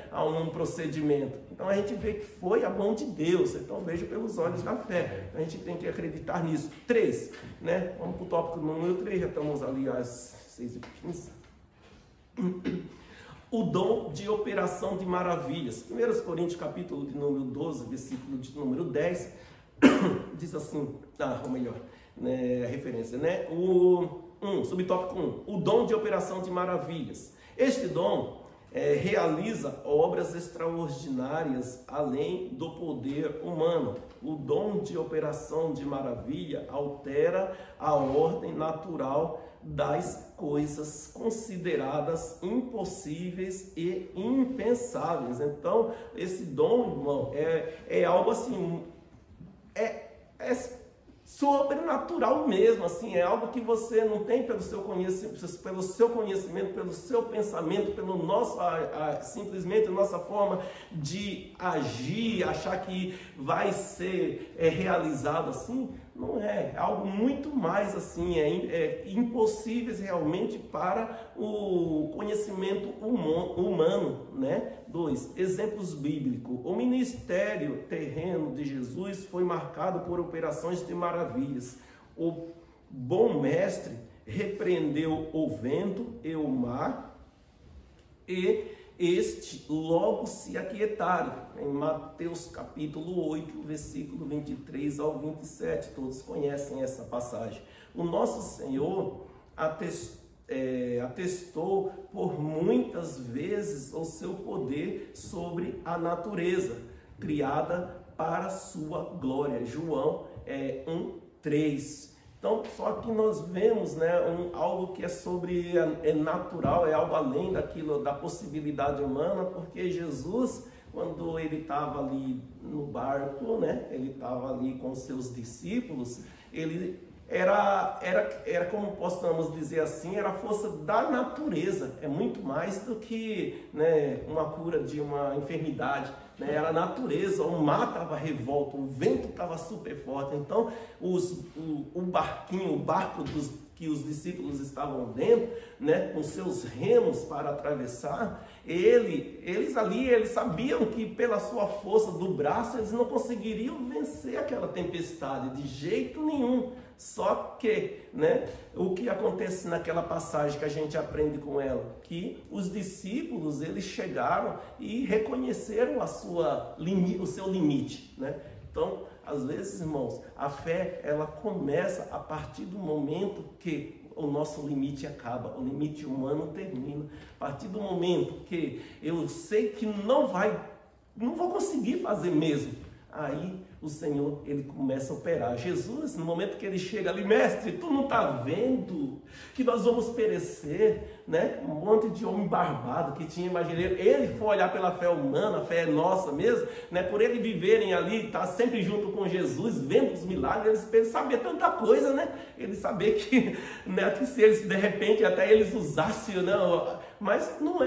a um procedimento. Então a gente vê que foi a mão de Deus. Então vejo pelos olhos da fé. A gente tem que acreditar nisso. 3, né? Vamos para o tópico número 3, já estamos ali às 6h15. O dom de operação de maravilhas. 1 Coríntios capítulo de número 12, versículo de número 10, diz assim, ou melhor, né, a referência, né? Subtópico 1, o dom de operação de maravilhas. Este dom realiza obras extraordinárias além do poder humano. O dom de operação de maravilha altera a ordem natural das coisas consideradas impossíveis e impensáveis. Então, esse dom, irmão, é algo assim, sobrenatural mesmo, assim, é algo que você não tem pelo seu conhecimento, pelo seu pensamento, pelo nosso, simplesmente a nossa forma de agir, achar que vai ser realizado assim. Não é algo muito mais assim, impossíveis realmente para o conhecimento humano, né? 2, exemplos bíblicos. O ministério terreno de Jesus foi marcado por operações de maravilhas. O bom mestre repreendeu o vento e o mar e este logo se aquietaram. Em Mateus capítulo 8, versículo 23 ao 27, todos conhecem essa passagem. O nosso Senhor atestou por muitas vezes o seu poder sobre a natureza, criada para sua glória. João 1:3. Então, só que nós vemos, né, algo que é natural, é algo além daquilo, da possibilidade humana, porque Jesus, quando ele estava ali no barco, né, ele estava ali com seus discípulos, ele era como possamos dizer assim, era a força da natureza, é muito mais do que, né, uma cura de uma enfermidade. Era a natureza, o mar estava revolto, o vento estava super forte. Então, o barco que os discípulos estavam dentro, né, com seus remos para atravessar, eles sabiam que pela sua força do braço, eles não conseguiriam vencer aquela tempestade de jeito nenhum. Só que, né, o que acontece naquela passagem que a gente aprende com ela? Que os discípulos, eles chegaram e reconheceram o seu limite, né? Então, às vezes, irmãos, a fé, ela começa a partir do momento que o nosso limite acaba, o limite humano termina. A partir do momento que eu sei que não vou conseguir fazer mesmo, aí o Senhor, ele começa a operar. Jesus, no momento que ele chega ali, mestre, tu não está vendo que nós vamos perecer, né? Um monte de homem barbado que tinha, imaginei, ele foi olhar pela fé humana, a fé é nossa mesmo, né? Por ele viverem ali, estar sempre junto com Jesus, vendo os milagres, ele sabia tanta coisa, né? Ele sabia que, né, que se eles, de repente, até eles usassem, né? Mas não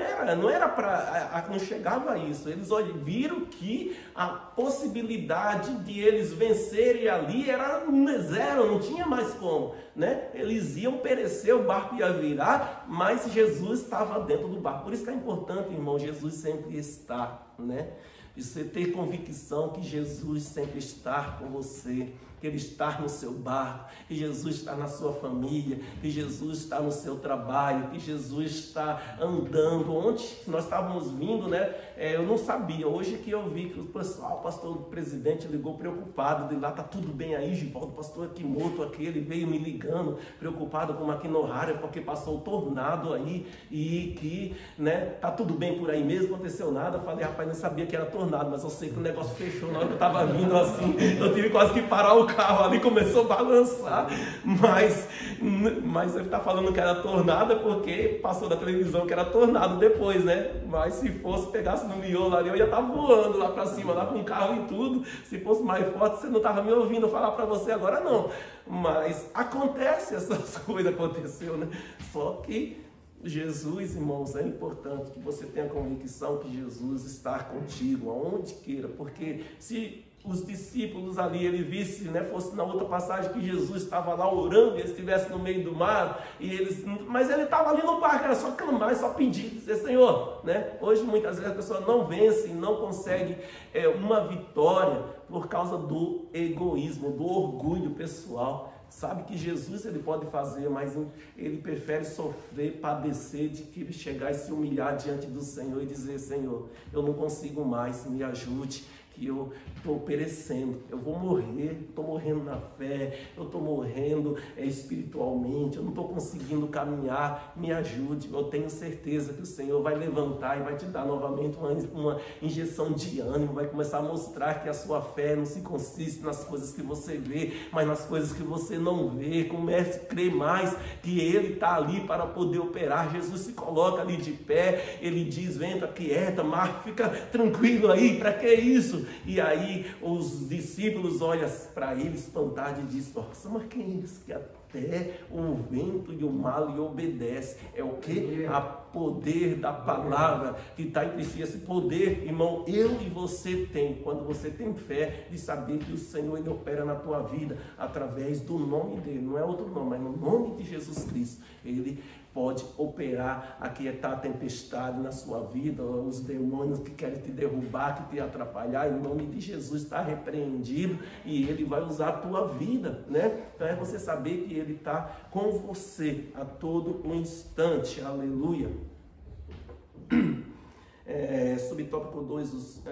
chegava a isso. Eles viram que a possibilidade de eles vencerem ali era zero, não tinha mais como, né? Eles iam perecer, o barco ia virar, mas Jesus estava dentro do barco. Por isso que é importante, irmão, Jesus sempre está, né? E você ter convicção que Jesus sempre está com você, que Ele está no seu barco, que Jesus está na sua família, que Jesus está no seu trabalho, que Jesus está andando. Ontem nós estávamos vindo, né? Eu não sabia, hoje que eu vi que o pastor presidente ligou preocupado, de lá, tá tudo bem aí, Givaldo, o pastor Akimoto aqui, ele veio me ligando, preocupado com a Maquinorrária, porque passou o tornado aí, e que, né, tá tudo bem por aí mesmo, não aconteceu nada. Eu falei, rapaz, não sabia que era tornado, mas eu sei que o negócio fechou na hora que eu estava vindo assim, eu tive quase que parar o carro ali, começou a balançar, mas ele está falando que era tornado porque passou da televisão que era tornado depois, né? Mas se fosse, pegasse no miolo ali, eu ia estar voando lá para cima, lá com o carro e tudo. Se fosse mais forte, você não estava me ouvindo falar para você agora não, mas acontece, essas coisas aconteceu, né? Só que Jesus, irmãos, é importante que você tenha convicção que Jesus está contigo, aonde queira, porque se os discípulos ali, ele visse, né, fosse na outra passagem que Jesus estava lá orando, e ele estivesse no meio do mar, mas ele estava ali no barco, era só clamar, só pedir, dizer, Senhor, né? Hoje muitas vezes a pessoa não vence, não consegue uma vitória por causa do egoísmo, do orgulho pessoal. Sabe que Jesus ele pode fazer, mas ele prefere sofrer, padecer, de que chegar e se humilhar diante do Senhor e dizer, Senhor, eu não consigo mais, me ajude, que eu estou perecendo, eu vou morrer, estou morrendo na fé, eu estou morrendo espiritualmente, eu não estou conseguindo caminhar, me ajude. Eu tenho certeza que o Senhor vai levantar e vai te dar novamente uma injeção de ânimo, vai começar a mostrar que a sua fé não se consiste nas coisas que você vê, mas nas coisas que você não vê. Comece a crer mais que Ele está ali para poder operar. Jesus se coloca ali de pé, Ele diz, vento aquieta, mar, fica tranquilo aí, para que isso? E aí os discípulos olham para ele espantados e dizem, nossa, mas quem é isso que até o vento e o mar lhe obedece? É o que? A poder da palavra que está em si. Esse poder, irmão, eu e você tem, quando você tem fé de saber que o Senhor ele opera na tua vida através do nome dele, não é outro nome, mas no nome de Jesus Cristo, ele pode operar, aquietar a tempestade na sua vida, os demônios que querem te derrubar, que te atrapalhar, em nome de Jesus está repreendido e Ele vai usar a tua vida, né? Então é você saber que Ele está com você a todo um instante, aleluia. Subtópico 2,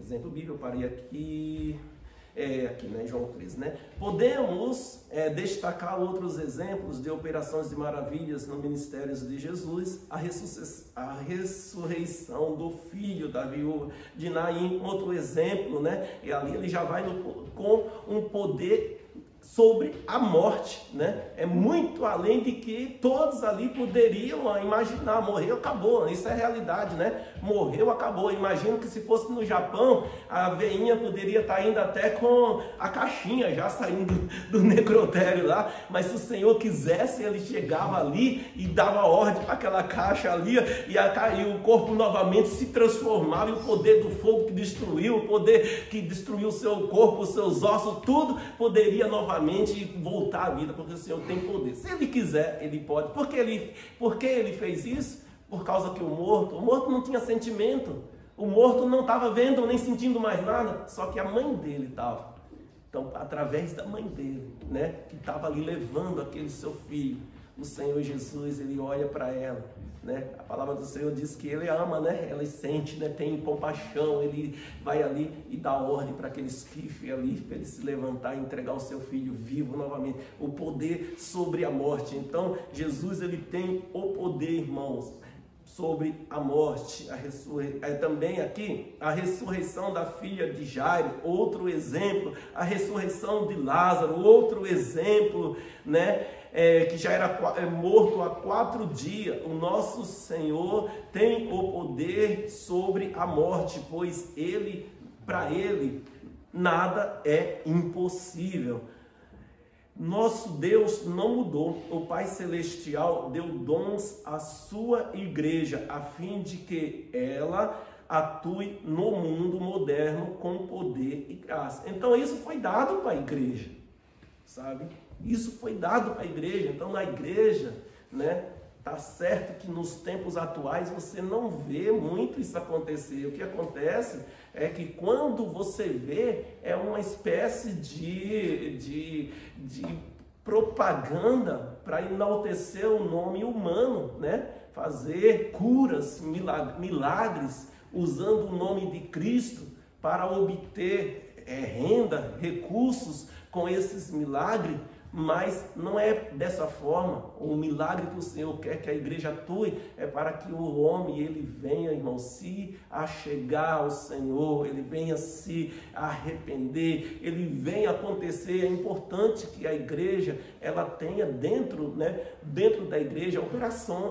exemplo bíblico, eu parei aqui, né, João 13, né? Podemos destacar outros exemplos de operações de maravilhas no ministério de Jesus, a ressurreição do filho da viúva de Naim, outro exemplo, né? E ali ele já vai com um poder sobre a morte, né? É muito além de que todos ali poderiam imaginar. Morreu, acabou, isso é realidade, né? Morreu, acabou. Imagino que se fosse no Japão, a veinha poderia estar indo até com a caixinha já saindo do necrotério lá, mas se o Senhor quisesse, ele chegava ali e dava ordem para aquela caixa ali, e o corpo novamente se transformava, e o poder do fogo que destruiu, o poder que destruiu o seu corpo, os seus ossos, tudo poderia novamente voltar à vida, porque o Senhor tem poder. Se Ele quiser, Ele pode. Por que Ele fez isso? Por causa que o morto não tinha sentimento. O morto não estava vendo nem sentindo mais nada, só que a mãe dele estava. Então, através da mãe dele, né, que estava ali levando aquele seu filho, o Senhor Jesus, ele olha para ela, né? A palavra do Senhor diz que ele ama, né? Ela sente, né? Tem compaixão, ele vai ali e dá ordem para aquele esquife ali, para ele se levantar e entregar o seu filho vivo novamente. O poder sobre a morte. Então, Jesus, ele tem o poder, irmãos, sobre a morte. Também aqui a ressurreição da filha de Jairo, outro exemplo. A ressurreição de Lázaro, outro exemplo, né? Que já era morto há 4 dias. O nosso Senhor tem o poder sobre a morte, pois para ele nada é impossível. Nosso Deus não mudou. O Pai Celestial deu dons à sua igreja, a fim de que ela atue no mundo moderno com poder e graça. Então isso foi dado para a igreja, sabe? Isso foi dado para a igreja. Então na igreja, né, tá certo que nos tempos atuais você não vê muito isso acontecer. O que acontece é que quando você vê, é uma espécie de propaganda para enaltecer o nome humano, né? Fazer curas, milagres, usando o nome de Cristo para obter renda, recursos com esses milagres. Mas não é dessa forma. O milagre que o Senhor quer que a igreja atue é para que o homem, ele venha, irmão, se achegar ao Senhor, ele venha se arrepender, ele venha acontecer. É importante que a igreja, ela tenha dentro da igreja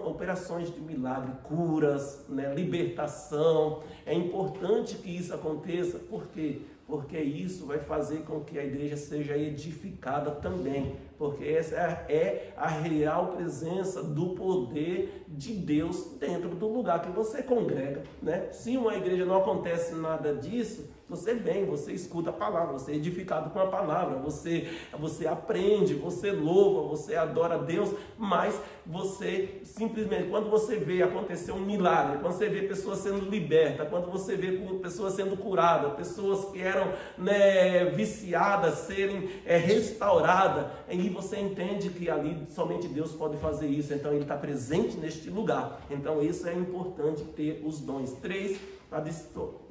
operações de milagre, curas, né, libertação. É importante que isso aconteça. Por quê? Porque isso vai fazer com que a igreja seja edificada também, porque essa é a real presença do poder de Deus dentro do lugar que você congrega, né? Se uma igreja não acontece nada disso, você vem, você escuta a palavra, você é edificado com a palavra, você aprende, você louva, você adora a Deus, mas você simplesmente, quando você vê acontecer um milagre, quando você vê pessoas sendo libertas, quando você vê pessoas sendo curadas, pessoas que eram, né, viciadas serem restauradas, e você entende que ali somente Deus pode fazer isso. Então ele está presente neste lugar. Então isso é importante, ter os dons. 3, a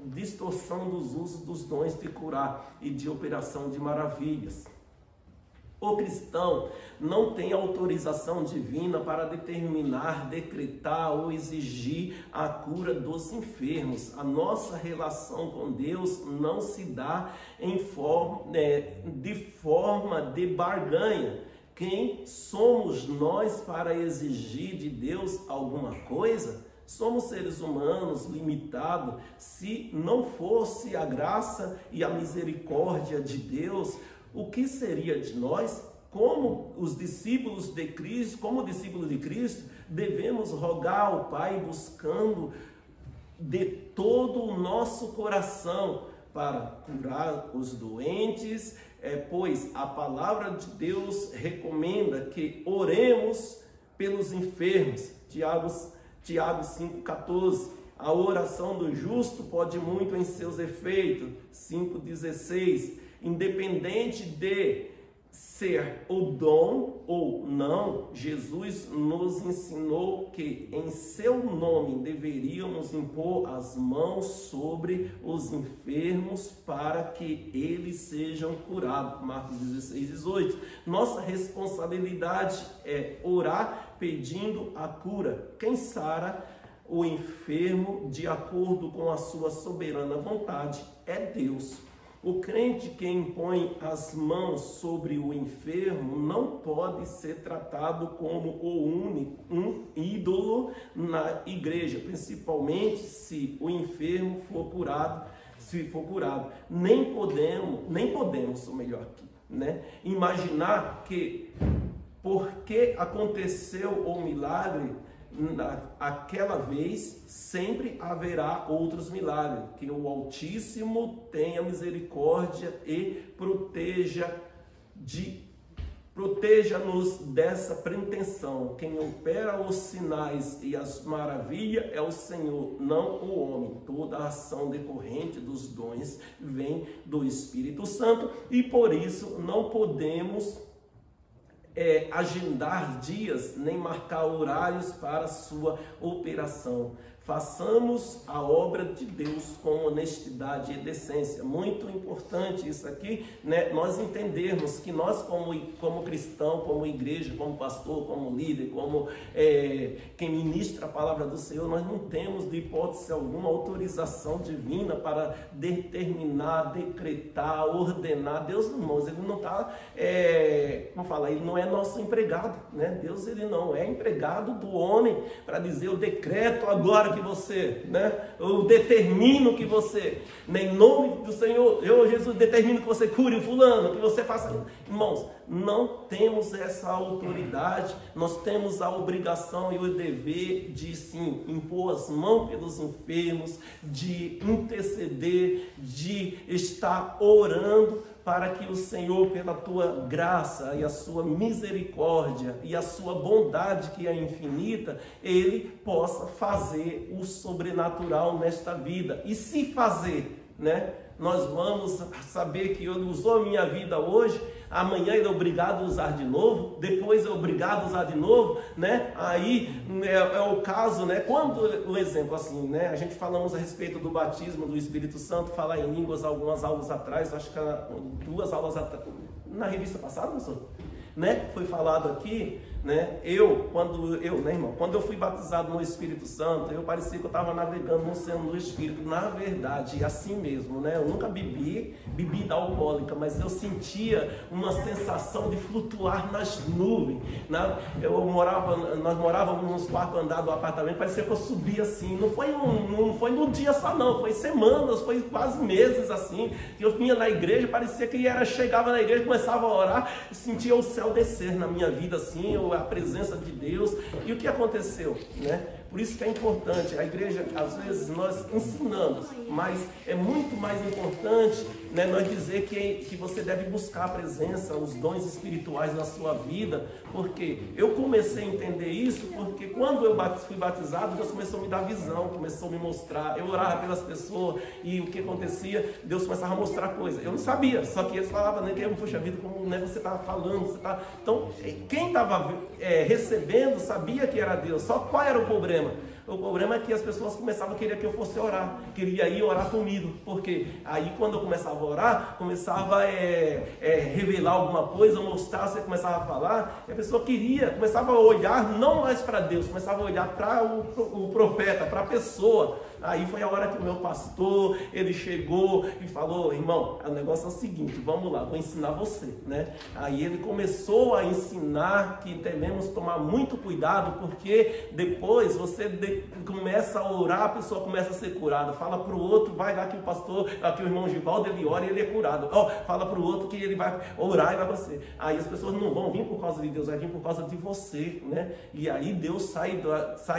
distorção dos usos dos dons de curar e de operação de maravilhas. O cristão não tem autorização divina para determinar, decretar ou exigir a cura dos enfermos. A nossa relação com Deus não se dá de forma de barganha. Quem somos nós para exigir de Deus alguma coisa? Somos seres humanos limitados. Se não fosse a graça e a misericórdia de Deus, o que seria de nós? Como discípulos de Cristo, devemos rogar ao Pai buscando de todo o nosso coração para curar os doentes, pois a palavra de Deus recomenda que oremos pelos enfermos. Tiago 5,14. A oração do justo pode muito em seus efeitos. 5,16. Independente de ser o dom ou não, Jesus nos ensinou que em seu nome deveríamos impor as mãos sobre os enfermos para que eles sejam curados. Marcos 16, 18. Nossa responsabilidade é orar pedindo a cura. Quem sara o enfermo de acordo com a sua soberana vontade é Deus. O crente que impõe as mãos sobre o enfermo não pode ser tratado como um ídolo na igreja, principalmente se o enfermo for curado, Nem podemos, ou melhor, né, imaginar que porque aconteceu o milagre aquela vez, sempre haverá outros milagres. Que o Altíssimo tenha misericórdia e proteja-nos dessa pretensão. Quem opera os sinais e as maravilhas é o Senhor, não o homem. Toda a ação decorrente dos dons vem do Espírito Santo e por isso não podemos agendar dias, nem marcar horários para a sua operação. Façamos a obra de Deus com honestidade e decência. Muito importante isso aqui, né? Nós entendermos que nós como cristão, como igreja, como pastor, como líder, como quem ministra a palavra do Senhor, nós não temos de hipótese alguma autorização divina para determinar, decretar, ordenar. Deus, irmãos, ele não está, ele não é nosso empregado, né? Deus, ele não é empregado do homem para dizer: eu decreto agora que você, né? Eu determino que você, em nome do Senhor, eu, Jesus, determino que você cure o fulano, que você faça. Irmãos, não temos essa autoridade. Nós temos a obrigação e o dever de, sim, impor as mãos pelos enfermos, de interceder, de estar orando para que o Senhor, pela tua graça e a sua misericórdia e a sua bondade, que é infinita, Ele possa fazer o sobrenatural nesta vida. E se fazer, né? Nós vamos saber que Ele usou a minha vida hoje, amanhã Ele é obrigado a usar de novo, depois é obrigado a usar de novo, né? Aí é o caso, né? Quando, o exemplo assim, né? A gente falamos a respeito do batismo do Espírito Santo, falar em línguas algumas aulas atrás, acho que 2 aulas atrás, na revista passada, professor? Né? Foi falado aqui, né? Quando eu fui batizado no Espírito Santo, eu parecia que eu estava navegando no oceano do Espírito. Na verdade, assim mesmo, né? Eu nunca bebi bebida alcoólica, mas eu sentia uma sensação de flutuar nas nuvens, né? Nós morávamos nos 4º andar do apartamento, parecia que eu subia assim. Não foi num dia só não, foi semanas, foi quase meses assim. Que eu vinha na igreja, parecia que chegava na igreja, começava a orar, sentia o céu descer na minha vida assim, a presença de Deus. E o que aconteceu, né? Por isso que é importante, a igreja, às vezes nós ensinamos, mas é muito mais importante, né, nós dizer que você deve buscar a presença, os dons espirituais na sua vida, porque eu comecei a entender isso, porque quando eu fui batizado, Deus começou a me dar visão, começou a me mostrar, eu orava pelas pessoas, e o que acontecia, Deus começava a mostrar coisas, eu não sabia, só que eles falavam, né, que poxa vida, como, né, você estava falando, então, quem estava recebendo sabia que era Deus, só qual era o problema? O problema é que as pessoas começavam a querer que eu fosse orar, queria ir orar comigo, porque aí quando eu começava a orar, começava a revelar alguma coisa, mostrar, você começava a falar, e a pessoa começava a olhar não mais para Deus, começava a olhar para o profeta, para a pessoa. Aí foi a hora que o meu pastor, ele chegou e falou: irmão, o negócio é o seguinte, vamos lá, vou ensinar você, né? Aí ele começou a ensinar que devemos tomar muito cuidado, porque depois você começa a orar, a pessoa começa a ser curada. Fala para o outro, vai lá que o pastor, aqui o irmão Givaldo, ele ora e ele é curado. Fala para o outro que ele vai orar e vai você. Aí as pessoas não vão vir por causa de Deus, vai vir por causa de você, né? E aí Deus sai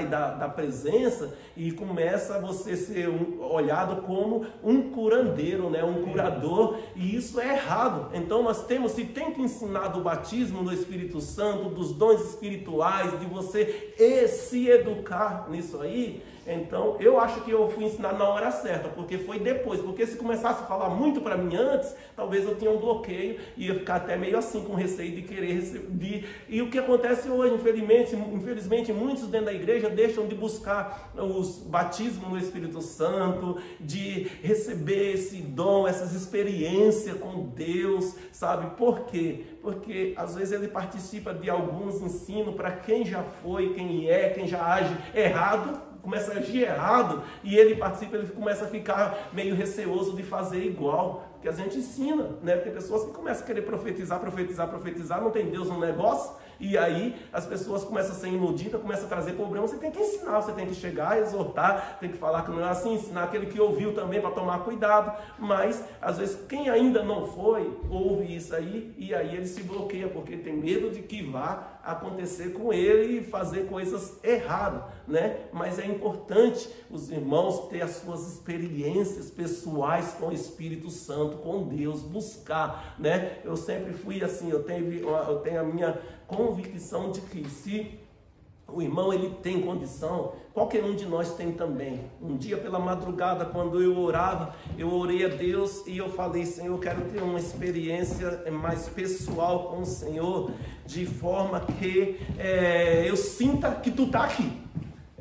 da presença e começa você ser olhado como um curandeiro, né? Um curador, e isso é errado. Então nós se tem que ensinar do batismo do Espírito Santo, dos dons espirituais, de você se educar nisso aí, Então, eu acho que eu fui ensinar na hora certa, porque foi depois. Porque se começasse a falar muito para mim antes, talvez eu tinha um bloqueio e ia ficar até meio assim, com receio de querer receber. E o que acontece hoje, infelizmente, muitos dentro da igreja deixam de buscar os batismos no Espírito Santo, de receber esse dom, essas experiências com Deus, sabe? Por quê? Porque às vezes ele participa de alguns ensinos para quem já foi, quem já age errado, começa a agir errado, e ele participa, ele começa a ficar meio receoso de fazer igual, porque a gente ensina, né? Tem pessoas que começam a querer profetizar, não tem Deus no negócio, e aí as pessoas começam a ser iludidas, começam a trazer problema. Você tem que ensinar, você tem que chegar, exortar, tem que falar que não é assim, ensinar aquele que ouviu também para tomar cuidado, mas às vezes quem ainda não foi, ouve isso aí, e aí ele se bloqueia, porque tem medo de que vá acontecer com ele e fazer coisas erradas, né? Mas é importante os irmãos ter as suas experiências pessoais com o Espírito Santo, com Deus, buscar, né? Eu sempre fui assim, eu tenho a minha convicção de que se o irmão ele tem condição, qualquer um de nós tem também. Um dia pela madrugada, quando eu orava, eu orei a Deus e eu falei: Senhor, eu quero ter uma experiência mais pessoal com o Senhor, de forma que eu sinta que Tu está aqui.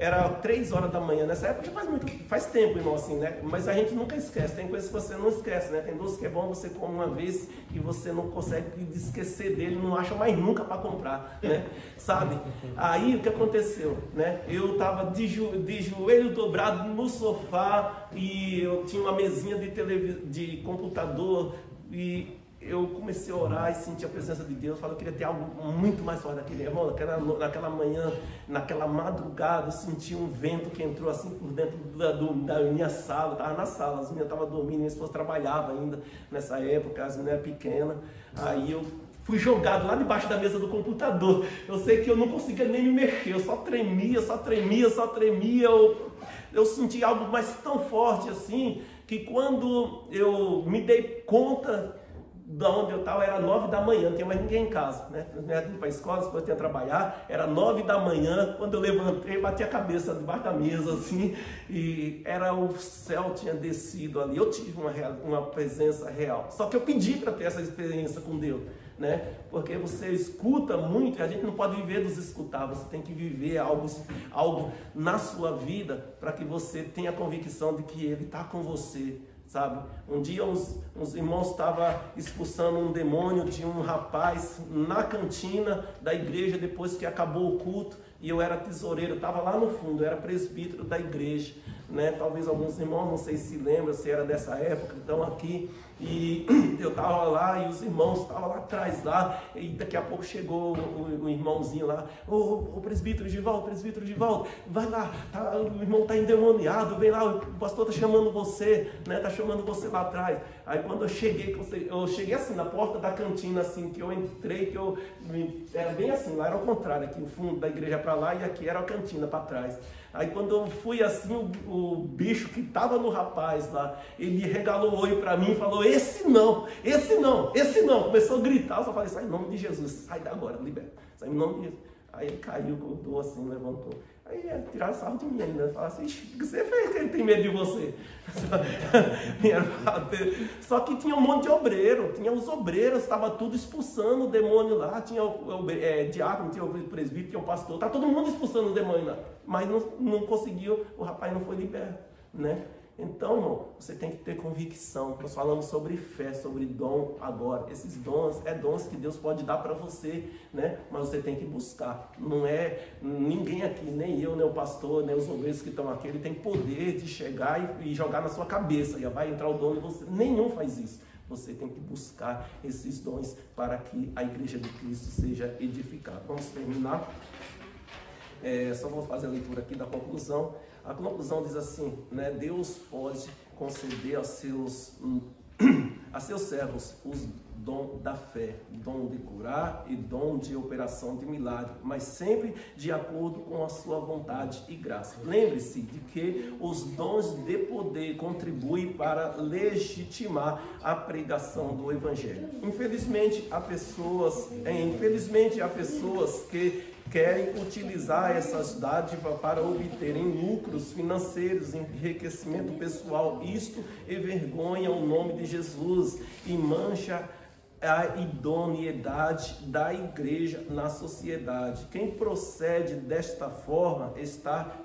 Era 3 horas da manhã, nessa época já faz tempo, irmão, assim, né? Mas a gente nunca esquece, tem coisas que você não esquece, né? Tem doce que é bom, você come uma vez e você não consegue esquecer dele, não acha mais nunca para comprar, né? Sabe? Aí o que aconteceu, né? Eu tava de joelho dobrado no sofá e eu tinha uma mesinha de computador e eu comecei a orar e senti a presença de Deus. Falei, eu queria ter algo muito mais forte daquele. Irmão, naquela manhã, naquela madrugada, eu senti um vento que entrou assim por dentro da minha sala. Eu estava na sala, as meninas estavam dormindo, minha esposa trabalhava ainda nessa época, as meninas eram pequenas. Aí eu fui jogado lá debaixo da mesa do computador. Eu sei que eu não conseguia nem me mexer, eu só tremia. Eu senti algo mais tão forte assim, que quando eu me dei conta da onde eu estava, era 9 da manhã, não tinha mais ninguém em casa, né? Eu ia para a escola, depois eu ia trabalhar, era 9 da manhã, quando eu levantei, bati a cabeça debaixo da mesa, assim, e o céu tinha descido ali. Eu tive uma presença real, só que eu pedi para ter essa experiência com Deus, né? Porque você escuta muito e a gente não pode viver dos escutar, você tem que viver algo na sua vida para que você tenha a convicção de que Ele está com você, sabe? Um dia uns irmãos estavam expulsando um demônio de um rapaz na cantina da igreja depois que acabou o culto, e eu era tesoureiro, estava lá no fundo, eu era presbítero da igreja, né? Talvez alguns irmãos, não sei se lembram, se era dessa época, estão aqui, e eu estava lá e os irmãos estavam lá atrás, e daqui a pouco chegou o irmãozinho lá: o presbítero Givaldo, vai lá, o irmão está endemoniado, vem lá, o pastor está chamando você, né? Está chamando você lá atrás. Aí quando eu cheguei assim na porta da cantina, assim, que eu entrei, era bem assim, lá era ao contrário, aqui o fundo da igreja para lá e aqui era a cantina para trás. Aí quando eu fui assim, o bicho que estava no rapaz lá, ele regalou o olho para mim e falou: esse não. Começou a gritar, eu só falei: sai em nome de Jesus, sai da agora, liberta, sai em nome de Jesus. Aí ele caiu, grudou assim, levantou. Aí tiraram sarro de mim ainda, falaram assim: o que você fez que ele tem medo de você? Só que tinha um monte de obreiro, tinha os obreiros, estava tudo expulsando o demônio lá, tinha o diácono, tinha o presbítero, tinha o pastor, estava todo mundo expulsando o demônio lá, mas não conseguiu, o rapaz não foi liberto, né? Então, irmão, você tem que ter convicção. Nós falamos sobre fé, sobre dom agora. Esses dons, dons que Deus pode dar para você, né? Mas você tem que buscar. Não é ninguém aqui, nem eu, nem o pastor, nem os obreiros que estão aqui, ele tem poder de chegar e jogar na sua cabeça. E vai entrar o dom em você. Nenhum faz isso. Você tem que buscar esses dons para que a igreja de Cristo seja edificada. Vamos terminar. Só vou fazer a leitura aqui da conclusão. A conclusão diz assim, né? Deus pode conceder a seus servos os dom da fé, dom de curar e dom de operação de milagre, mas sempre de acordo com a sua vontade e graça. Lembre-se de que os dons de poder contribuem para legitimar a pregação do Evangelho. Infelizmente, há pessoas que querem utilizar essas dádivas para obterem lucros financeiros, enriquecimento pessoal. Isto envergonha o nome de Jesus e mancha a idoneidade da igreja na sociedade. Quem procede desta forma está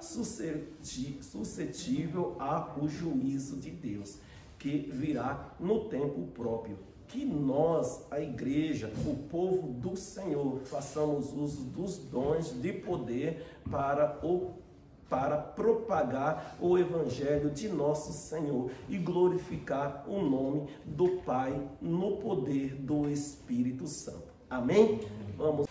suscetível ao juízo de Deus, que virá no tempo próprio. Que nós, a igreja, o povo do Senhor, façamos uso dos dons de poder para propagar o evangelho de nosso Senhor e glorificar o nome do Pai no poder do Espírito Santo. Amém? Vamos.